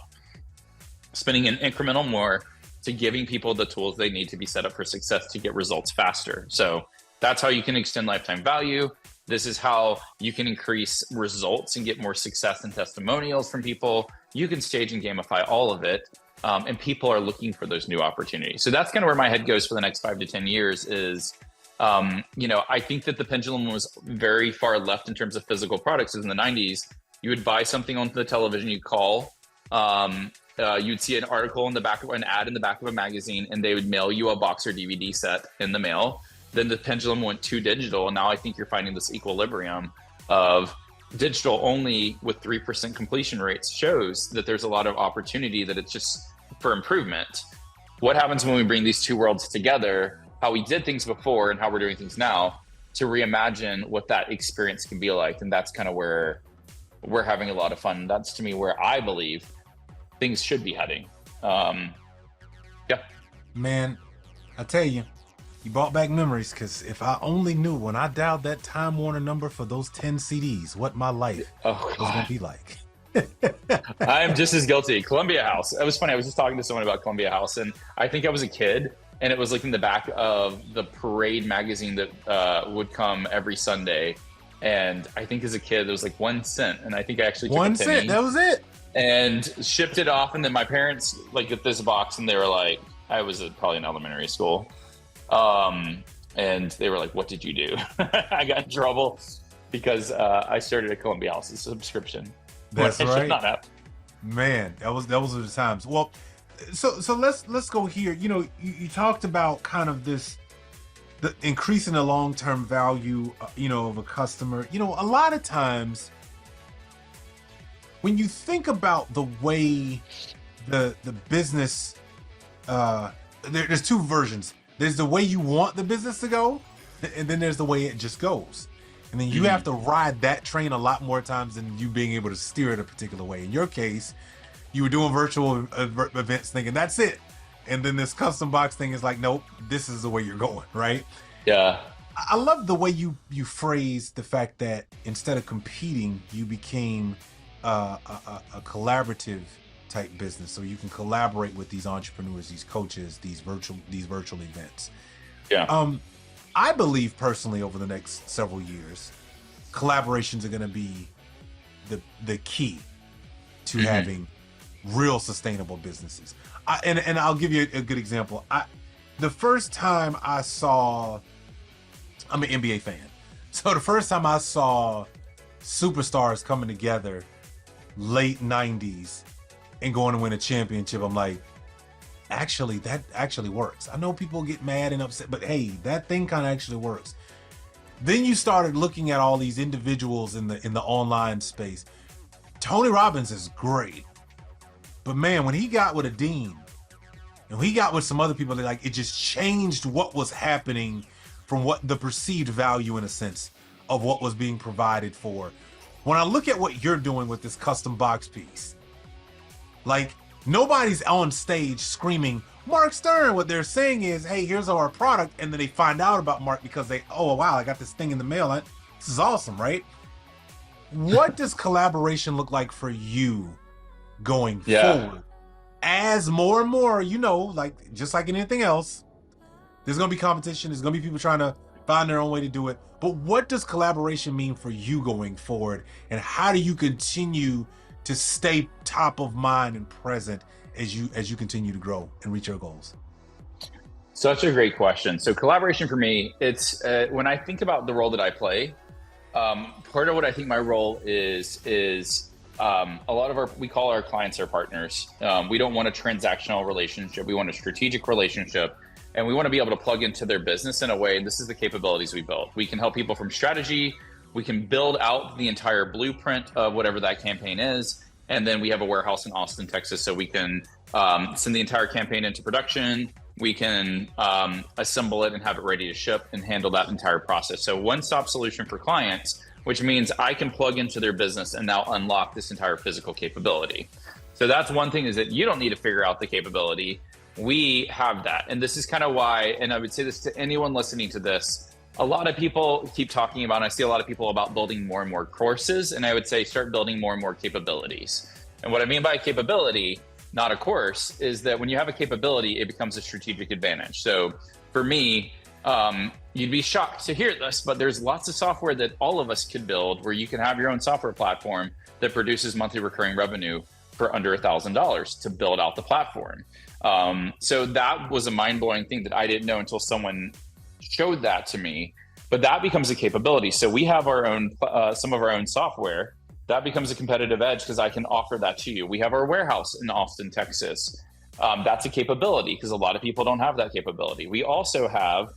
spending an incremental more to giving people the tools they need to be set up for success to get results faster. So that's how you can extend lifetime value. This is how you can increase results and get more success and testimonials from people. You can stage and gamify all of it. And people are looking for those new opportunities. So that's kind of where my head goes for the next 5 to 10 years is, I think that the pendulum was very far left in terms of physical products. In the 90s, you would buy something on the television, you'd call, you'd see an article in the back of an ad in the back of a magazine, and they would mail you a box or DVD set in the mail. Then the pendulum went to digital, and now I think you're finding this equilibrium of digital only with 3% completion rates shows that there's a lot of opportunity, that it's just for improvement. What happens when we bring these two worlds together, how we did things before and how we're doing things now, to reimagine what that experience can be like? And that's kind of where we're having a lot of fun. That's, to me, where I believe things should be heading. Yeah. Man, I tell you, you brought back memories, because if I only knew when I dialed that Time Warner number for those 10 CDs, what my life was going to be like. I am just as guilty. Columbia House. It was funny. I was just talking to someone about Columbia House, and I think I was a kid, and it was like in the back of the Parade magazine that would come every Sunday. And I think as a kid, it was like 1 cent. And I think I actually took 1 a penny, cent, that was it. And shipped it off. And then my parents like get this box, and they were like, I was probably in elementary school. And they were like, what did you do? I got in trouble because I started a Columbia House subscription. That's right. Not have. Man, that was the times. Well, so let's go here. You know, you talked about kind of the increasing the long-term value, you know, of a customer. You know, a lot of times when you think about the way the business, there's two versions. There's the way you want the business to go, and then there's the way it just goes. And then you have to ride that train a lot more times than you being able to steer it a particular way. In your case, you were doing virtual events thinking that's it. And then this custom box thing is like, nope, this is the way you're going, right? Yeah. I love the way you phrased the fact that instead of competing, you became a collaborative type business. So you can collaborate with these entrepreneurs, these coaches, these virtual events. Yeah. I believe personally over the next several years, collaborations are going to be the key to having real sustainable businesses. And I'll give you a good example. The first time I saw, I'm an NBA fan. So the first time I saw superstars coming together late 90s and going to win a championship, I'm like, actually, that actually works. I know people get mad and upset, but hey, that thing kind of actually works. Then you started looking at all these individuals in the online space. Tony Robbins is great, but man, when he got with a Dean and he got with some other people, it just changed what was happening from what the perceived value, in a sense, of what was being provided for. When I look at what you're doing with this custom box piece, like, nobody's on stage screaming Mark Stern. What they're saying is, hey, here's our product. And then they find out about Mark because oh, wow, I got this thing in the mail. This is awesome, right? What does collaboration look like for you going forward? As more and more, you know, like just like anything else, there's going to be competition. There's going to be people trying to find their own way to do it. But what does collaboration mean for you going forward? And how do you continue to stay top of mind and present as you continue to grow and reach your goals? Such a great question. So collaboration for me, it's when I think about the role that I play, part of what I think my role is a lot of we call our clients our partners. We don't want a transactional relationship. We want a strategic relationship, and we want to be able to plug into their business in a way. And this is the capabilities we built. We can help people from strategy. We can build out the entire blueprint of whatever that campaign is. And then we have a warehouse in Austin, Texas, so we can send the entire campaign into production. We can assemble it and have it ready to ship and handle that entire process. So one-stop solution for clients, which means I can plug into their business and now unlock this entire physical capability. So that's one thing, is that you don't need to figure out the capability. We have that. And this is kind of why, and I would say this to anyone listening to this, a lot of people keep talking about, and I see a lot of people about building more and more courses, and I would say start building more and more capabilities. And what I mean by capability, not a course, is that when you have a capability, it becomes a strategic advantage. So for me, you'd be shocked to hear this, but there's lots of software that all of us could build where you can have your own software platform that produces monthly recurring revenue for under $1,000 to build out the platform. So that was a mind-blowing thing that I didn't know until someone showed that to me, but that becomes a capability. So we have our own, some of our own software that becomes a competitive edge because I can offer that to you. We have our warehouse in Austin, Texas. That's a capability because a lot of people don't have that capability. We also have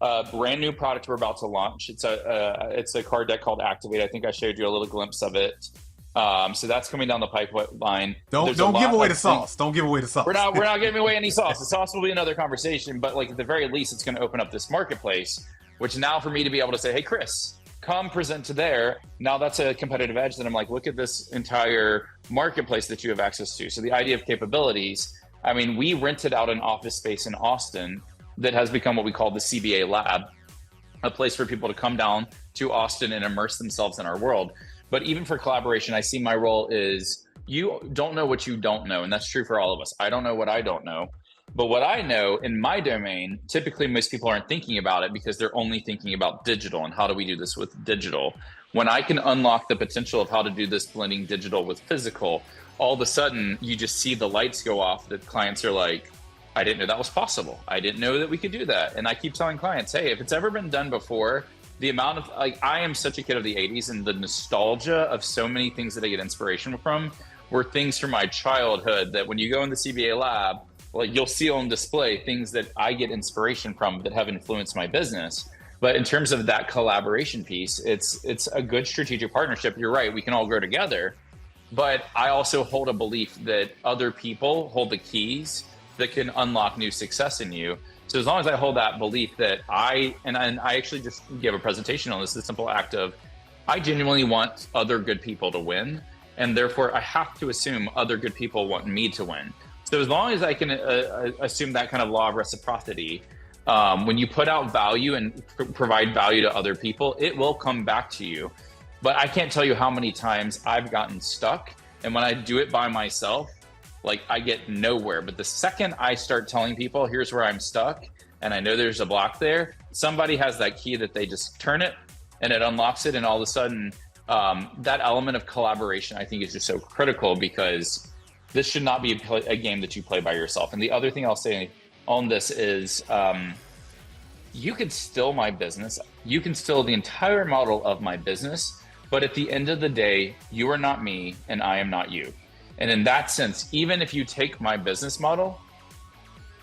a brand new product we're about to launch. It's a card deck called Activate. I think I showed you a little glimpse of it. So that's coming down the pipeline. Don't give away the sauce. Don't give away the sauce. We're not giving away any sauce. The sauce will be another conversation, but like at the very least, it's going to open up this marketplace, which now for me to be able to say, hey, Chris, come present to there. Now that's a competitive edge that I'm like, look at this entire marketplace that you have access to. So the idea of capabilities, I mean, we rented out an office space in Austin that has become what we call the CBA lab, a place for people to come down to Austin and immerse themselves in our world. But even for collaboration, I see my role is you don't know what you don't know. And that's true for all of us. I don't know what I don't know. But what I know in my domain, typically most people aren't thinking about it because they're only thinking about digital and how do we do this with digital. When I can unlock the potential of how to do this blending digital with physical, all of a sudden you just see the lights go off that clients are like, I didn't know that was possible. I didn't know that we could do that. And I keep telling clients, hey, if it's ever been done before, the amount of, like, I am such a kid of the 80s, and the nostalgia of so many things that I get inspiration from were things from my childhood that when you go in the CBA lab, like you'll see on display things that I get inspiration from that have influenced my business. But in terms of that collaboration piece, it's a good strategic partnership. You're right, we can all grow together. But I also hold a belief that other people hold the keys that can unlock new success in you. So as long as I hold that belief that I actually just gave a presentation on this, the simple act of, I genuinely want other good people to win. And therefore I have to assume other good people want me to win. So as long as I can assume that kind of law of reciprocity, when you put out value and provide value to other people, it will come back to you. But I can't tell you how many times I've gotten stuck. And when I do it by myself, like I get nowhere. But the second I start telling people, here's where I'm stuck, and I know there's a block there, somebody has that key that they just turn it and it unlocks it. And all of a sudden, that element of collaboration, I think, is just so critical, because this should not be a game that you play by yourself. And the other thing I'll say on this is, you could steal my business. You can steal the entire model of my business. But at the end of the day, you are not me and I am not you. And in that sense, even if you take my business model,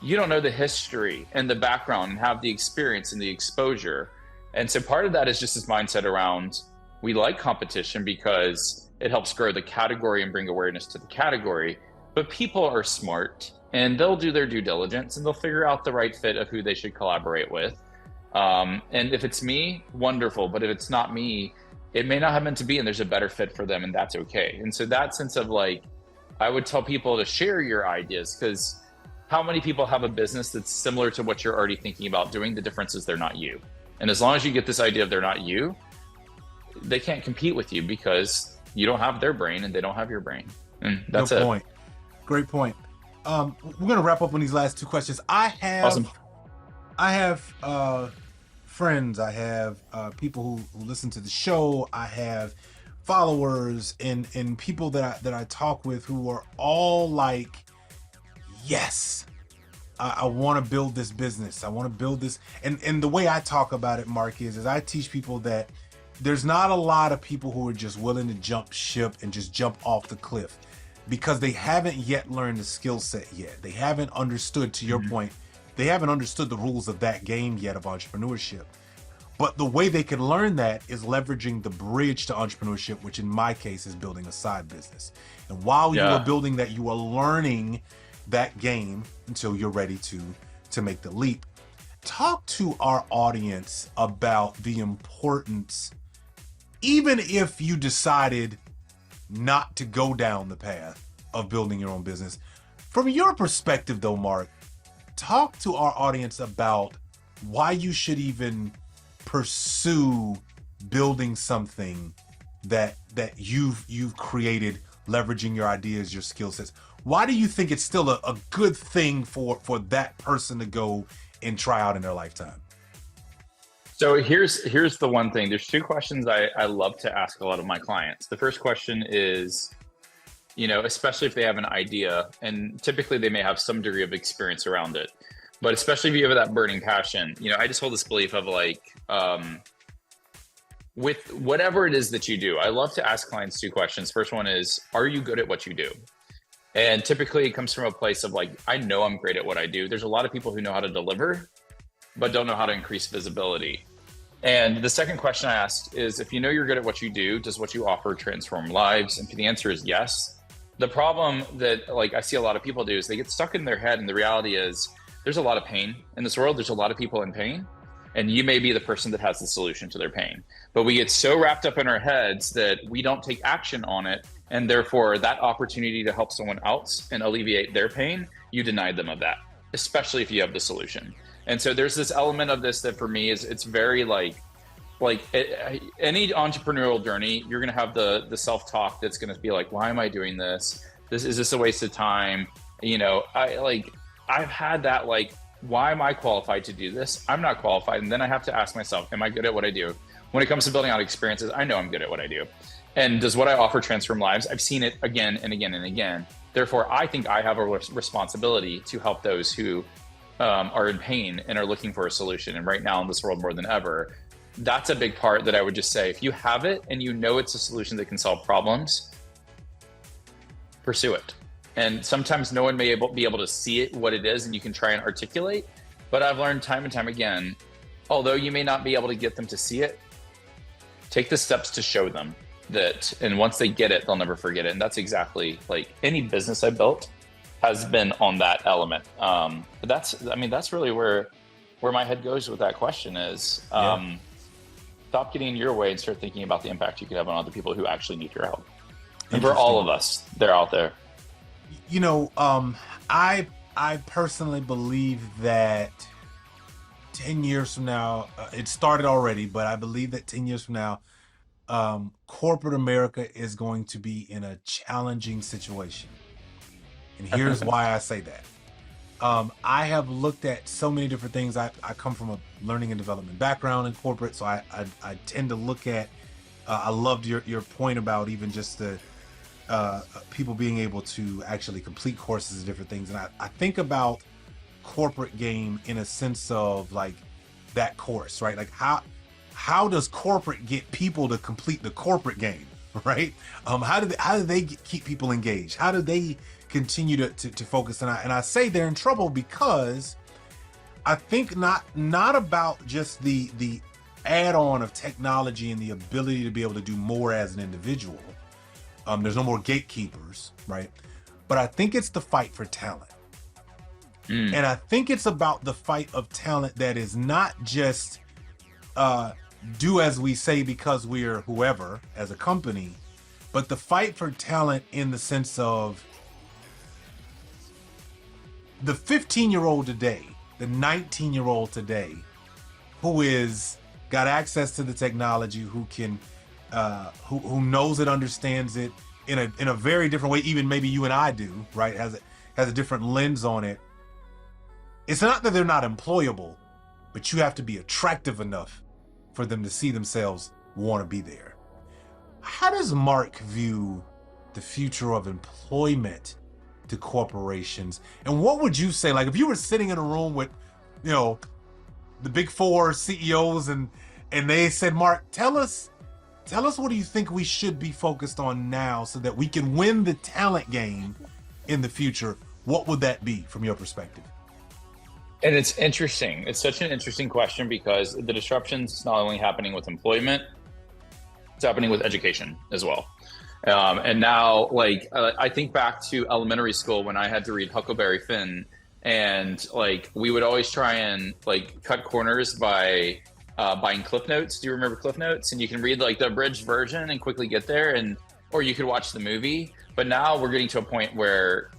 you don't know the history and the background and have the experience and the exposure. And so part of that is just this mindset around, we like competition because it helps grow the category and bring awareness to the category. But people are smart and they'll do their due diligence and they'll figure out the right fit of who they should collaborate with. And if it's me, wonderful. But if it's not me, it may not have meant to be, and there's a better fit for them, and that's okay. And so that sense of like, I would tell people to share your ideas, because how many people have a business that's similar to what you're already thinking about doing? The difference is they're not you. And as long as you get this idea of they're not you, they can't compete with you because you don't have their brain and they don't have your brain. And that's it. Good point. Great point. We're going to wrap up on these last two questions. I have friends, I have people who listen to the show, I have followers and people that I talk with who are all like, yes, I want to build this business. I want to build this. And the way I talk about it, Mark, is I teach people that there's not a lot of people who are just willing to jump ship and just jump off the cliff, because they haven't yet learned the skill set yet. They haven't understood, to your point, they haven't understood the rules of that game yet of entrepreneurship. But the way they can learn that is leveraging the bridge to entrepreneurship, which in my case is building a side business. And while you are building that, you are learning that game until you're ready to make the leap. Talk to our audience about the importance, even if you decided not to go down the path of building your own business. From your perspective though, Mark, talk to our audience about why you should even pursue building something that you've created, leveraging your ideas, your skill sets. Why do you think it's still a good thing for that person to go and try out in their lifetime? So here's the one thing. There's two questions I love to ask a lot of my clients. The first question is, especially if they have an idea, and typically they may have some degree of experience around it, but especially if you have that burning passion, I just hold this belief of like, with whatever it is that you do, I love to ask clients two questions. First one is, are you good at what you do? And typically it comes from a place of like, I know I'm great at what I do. There's a lot of people who know how to deliver, but don't know how to increase visibility. And the second question I asked is, if you know you're good at what you do, does what you offer transform lives? And the answer is yes. The problem that I see a lot of people do is they get stuck in their head, and the reality is there's a lot of pain in this world. There's a lot of people in pain, and you may be the person that has the solution to their pain. But we get so wrapped up in our heads that we don't take action on it, and therefore that opportunity to help someone else and alleviate their pain, you denied them of that, especially if you have the solution. And so there's this element of this that for me is, it's very any entrepreneurial journey, you're going to have the self-talk that's going to be like, why am I doing this? Is this a waste of time? I've had that, why am I qualified to do this? I'm not qualified. And then I have to ask myself, am I good at what I do? When it comes to building out experiences, I know I'm good at what I do. And does what I offer transform lives? I've seen it again and again and again. Therefore, I think I have a responsibility to help those who are in pain and are looking for a solution. And right now in this world more than ever, that's a big part that I would just say, if you have it and you know it's a solution that can solve problems, pursue it. And sometimes no one may be able to see it, what it is, and you can try and articulate. But I've learned time and time again, although you may not be able to get them to see it, take the steps to show them that. And once they get it, they'll never forget it. And that's exactly any business I built has been on that element. But that's really where my head goes with that question is, stop getting in your way and start thinking about the impact you could have on other people who actually need your help. And for all of us, they're out there. I personally believe that 10 years from now, it started already, but I believe that 10 years from now, corporate America is going to be in a challenging situation. And here's why I say that. I have looked at so many different things. I come from a learning and development background in corporate, so I tend to look at, I loved your point about even just the people being able to actually complete courses and different things. And I think about corporate game in a sense of that course, right? How does corporate get people to complete the corporate game, right? How do they keep people engaged? How do they continue to focus? And I say they're in trouble because I think not about just the add-on of technology and the ability to be able to do more as an individual. There's no more gatekeepers, right? But I think it's the fight for talent. And I think it's about the fight of talent that is not just do as we say because we're whoever as a company, but the fight for talent in the sense of the 15-year-old today, the 19-year-old today, who is got access to the technology, who can who knows it, understands it in a very different way, even maybe you and I do, right? Has a different lens on it. It's not that they're not employable, but you have to be attractive enough for them to see themselves want to be there. How does Mark view the future of employment to corporations? And what would you say, if you were sitting in a room with, the big four CEOs and they said, Mark, tell us what do you think we should be focused on now so that we can win the talent game in the future? What would that be from your perspective? And it's interesting. It's such an interesting question because the disruption's not only happening with employment, it's happening with education as well. And now, I think back to elementary school when I had to read Huckleberry Finn, and we would always try and cut corners by buying Cliff Notes. Do you remember Cliff Notes? And you can read the abridged version and quickly get there, or you could watch the movie. But now we're getting to a point where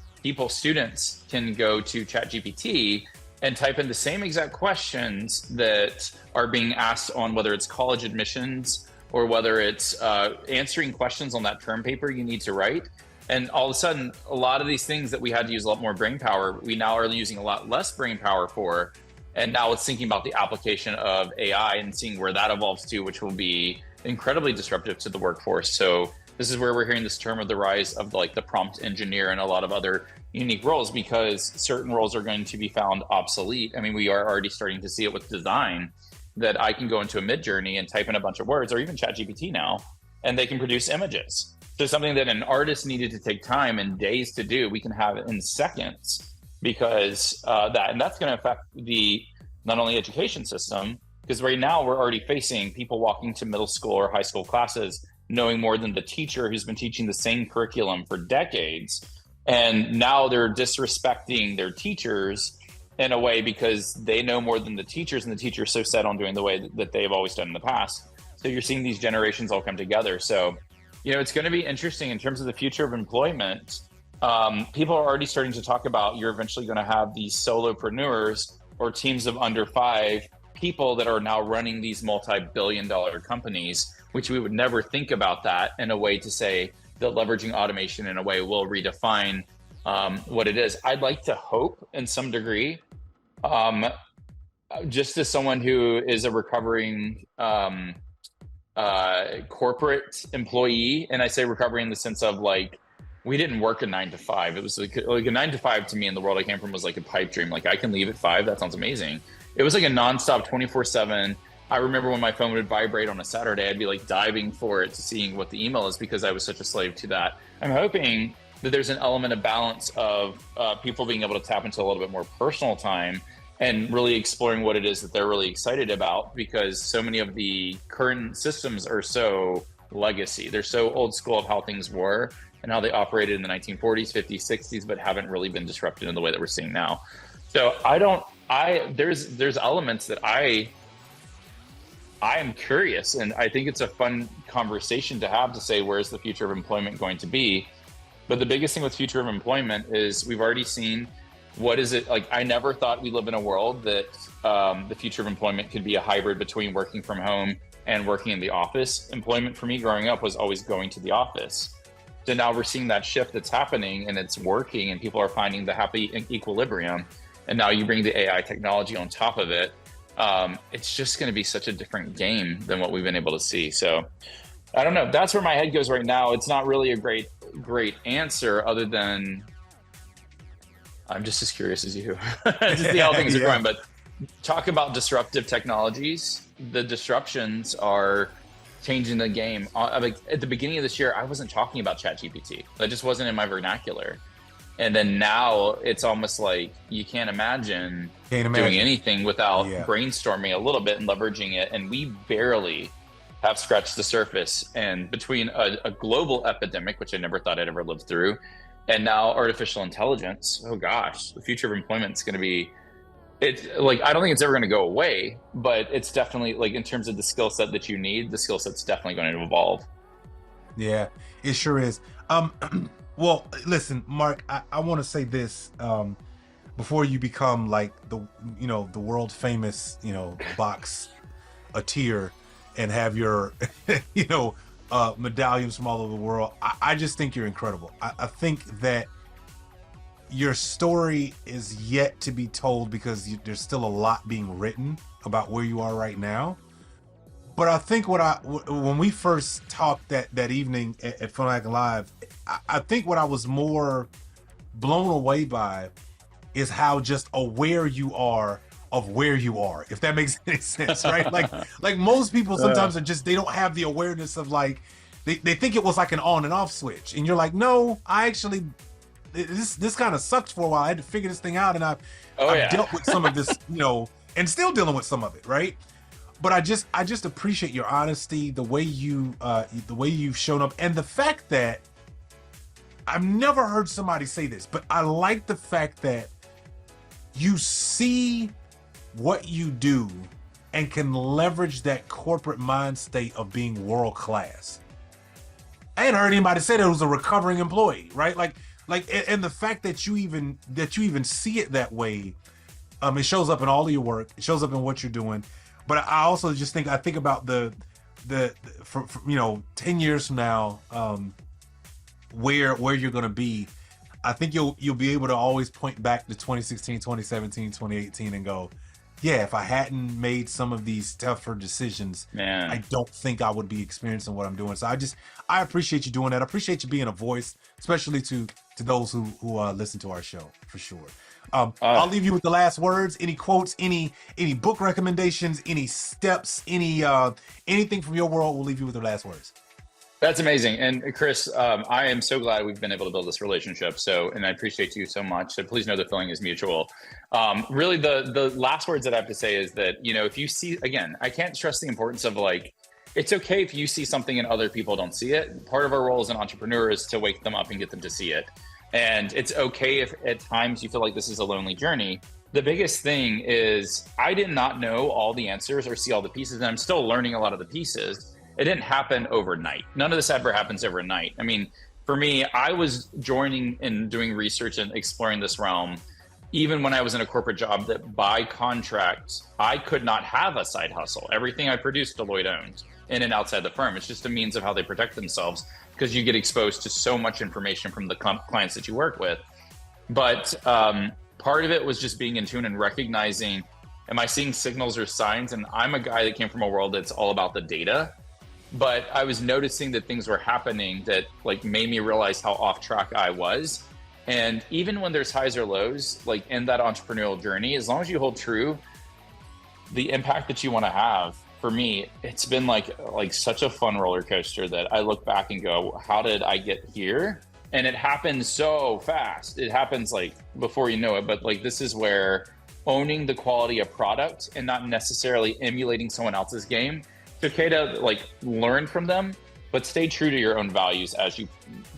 students can go to ChatGPT and type in the same exact questions that are being asked on whether it's college admissions or whether it's answering questions on that term paper you need to write. And all of a sudden, a lot of these things that we had to use a lot more brain power, we now are using a lot less brain power for. And now it's thinking about the application of AI and seeing where that evolves to, which will be incredibly disruptive to the workforce. So this is where we're hearing this term of the rise of the prompt engineer and a lot of other unique roles, because certain roles are going to be found obsolete. I mean, we are already starting to see it with design, that I can go into a Midjourney and type in a bunch of words, or even ChatGPT now, and they can produce images. So something that an artist needed to take time and days to do, we can have it in seconds, because and that's going to affect the not only education system, because right now we're already facing people walking to middle school or high school classes knowing more than the teacher who's been teaching the same curriculum for decades. And now they're disrespecting their teachers in a way because they know more than the teachers, and the teachers so set on doing the way that they've always done in the past. So you're seeing these generations all come together. So, it's going to be interesting in terms of the future of employment. People are already starting to talk about you're eventually going to have these solopreneurs or teams of under 5 people that are now running these multi-billion-dollar companies, which we would never think about that in a way to say that leveraging automation in a way will redefine what it is. I'd like to hope in some degree, just as someone who is a recovering corporate employee, and I say recovery in the sense of like, we didn't work a 9 to 5. It was like a 9 to 5 to me in the world I came from was like a pipe dream. Like, I can leave at 5. That sounds amazing. It was like a nonstop 24/7. I remember when my phone would vibrate on a Saturday, I'd be like diving for it to seeing what the email is because I was such a slave to that. I'm hoping that there's an element of balance of people being able to tap into a little bit more personal time and really exploring what it is that they're really excited about, because so many of the current systems are so legacy. They're so old school of how things were and how they operated in the 1940s, 50s, 60s, but haven't really been disrupted in the way that we're seeing now. So there's elements that I am curious, and I think it's a fun conversation to have to say, where's the future of employment going to be? But the biggest thing with future of employment is we've already seen what is it like. I never thought we live in a world that the future of employment could be a hybrid between working from home and working in the office. Employment for me growing up was always going to the office. So now we're seeing that shift that's happening, and it's working, and people are finding the happy equilibrium. And now you bring the AI technology on top of it. It's just going to be such a different game than what we've been able to see. So I don't know. That's where my head goes right now. It's not really a great answer, other than I'm just as curious as you to see how things are going. But talk about disruptive technologies. The disruptions are changing the game. Like at the beginning of this year, I wasn't talking about ChatGPT. That just wasn't in my vernacular. And then now it's almost like you can't imagine doing anything without brainstorming a little bit and leveraging it. And we barely have scratched the surface. And between a global epidemic, which I never thought I'd ever live through, and now artificial intelligence, oh gosh, the future of employment is going to be, it's like, I don't think it's ever going to go away, but it's definitely like, in terms of the skill set that you need, the skill set's definitely going to evolve. Yeah, it sure is. Well, listen, Mark, I want to say this before you become like the world famous, box a tier and have your, medallions from all over the world. I just think you're incredible. I think that your story is yet to be told because there's still a lot being written about where you are right now. But I think when we first talked that evening at Funnel Hacking Live, I think what I was more blown away by is how just aware you are of where you are, if that makes any sense, right? like most people sometimes are just, they don't have the awareness of like, they think it was like an on and off switch. And you're like, no, I actually, this kind of sucked for a while. I had to figure this thing out, and I've dealt with some of this, and still dealing with some of it, right? But I just appreciate your honesty, the way you've shown up, and the fact that I've never heard somebody say this, but I like the fact that you see what you do and can leverage that corporate mind state of being world class. I hadn't heard anybody say that it was a recovering employee, right? Like, and the fact that you even see it that way, it shows up in all of your work. It shows up in what you're doing. But I also just think about the 10 years from now, where you're going to be. I think you'll be able to always point back to 2016, 2017, 2018 and go, yeah, if I hadn't made some of these tougher decisions, man, I don't think I would be experiencing what I'm doing. So I appreciate you doing that. I appreciate you being a voice, especially to those who listen to our show, for sure. I'll leave you with the last words. Any quotes, any book recommendations, any steps, anything from your world, we'll leave you with the last words. That's amazing. And Chris, I am so glad we've been able to build this relationship. So, and I appreciate you so much. So please know the feeling is mutual. Really, the last words that I have to say is that, you know, if you see, again, I can't stress the importance of like, it's okay if you see something and other people don't see it. Part of our role as an entrepreneur is to wake them up and get them to see it. And it's okay if at times you feel like this is a lonely journey. The biggest thing is I did not know all the answers or see all the pieces, and I'm still learning a lot of the pieces. It didn't happen overnight. None of this ever happens overnight. I mean, for me, I was joining and doing research and exploring this realm even when I was in a corporate job that by contract, I could not have a side hustle. Everything I produced, Deloitte owned in and outside the firm. It's just a means of how they protect themselves because you get exposed to so much information from the clients that you work with. But part of it was just being in tune and recognizing, am I seeing signals or signs? And I'm a guy that came from a world that's all about the data. But I was noticing that things were happening that like made me realize how off track I was. And even when there's highs or lows, like in that entrepreneurial journey, as long as you hold true, the impact that you want to have, for me, it's been like such a fun roller coaster that I look back and go, how did I get here? And it happens so fast. It happens like before you know it. But like this is where owning the quality of product and not necessarily emulating someone else's game. It's okay to like learn from them, but stay true to your own values as you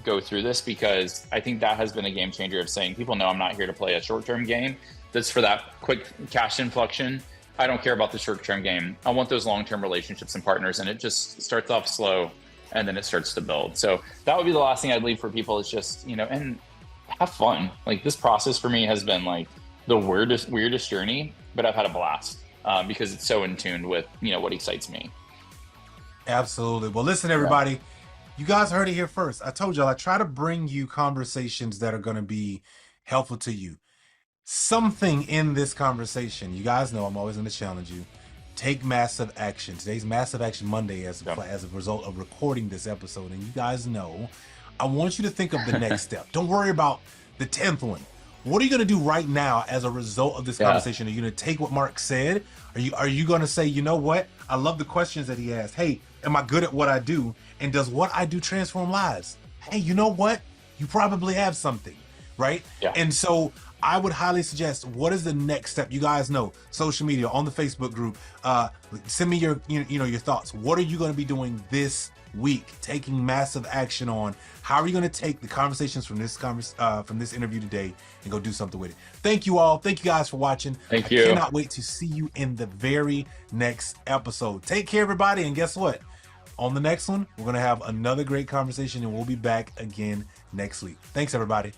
go through this, because I think that has been a game changer of saying people know I'm not here to play a short-term game that's for that quick cash inflection. I don't care about the short-term game. I want those long-term relationships and partners, and it just starts off slow and then it starts to build. So that would be the last thing I'd leave for people is just, you know, and have fun. Like this process for me has been like the weirdest journey, but I've had a blast because it's so in tune with, you know, what excites me. Absolutely. Well, listen, everybody, you guys heard it here first. I told y'all I try to bring you conversations that are going to be helpful to you. Something in this conversation, you guys know I'm always going to challenge you. Take massive action. Today's Massive Action Monday as a result of recording this episode. And you guys know, I want you to think of the next step. Don't worry about the 10th one. What are you going to do right now as a result of this conversation? Are you going to take what Mark said? Are you going to say, you know what? I love the questions that he asked. Hey, am I good at what I do? And does what I do transform lives? Hey, you know what? You probably have something, right? Yeah. And so I would highly suggest, what is the next step? You guys know, social media, on the Facebook group, send me your, you know, your thoughts. What are you going to be doing this week, taking massive action on? How are you going to take the conversations from this interview today and go do something with it? Thank you all. Thank you guys for watching. Thank you. I cannot wait to see you in the very next episode. Take care, everybody. And guess what? On the next one, we're going to have another great conversation, and we'll be back again next week. Thanks, everybody.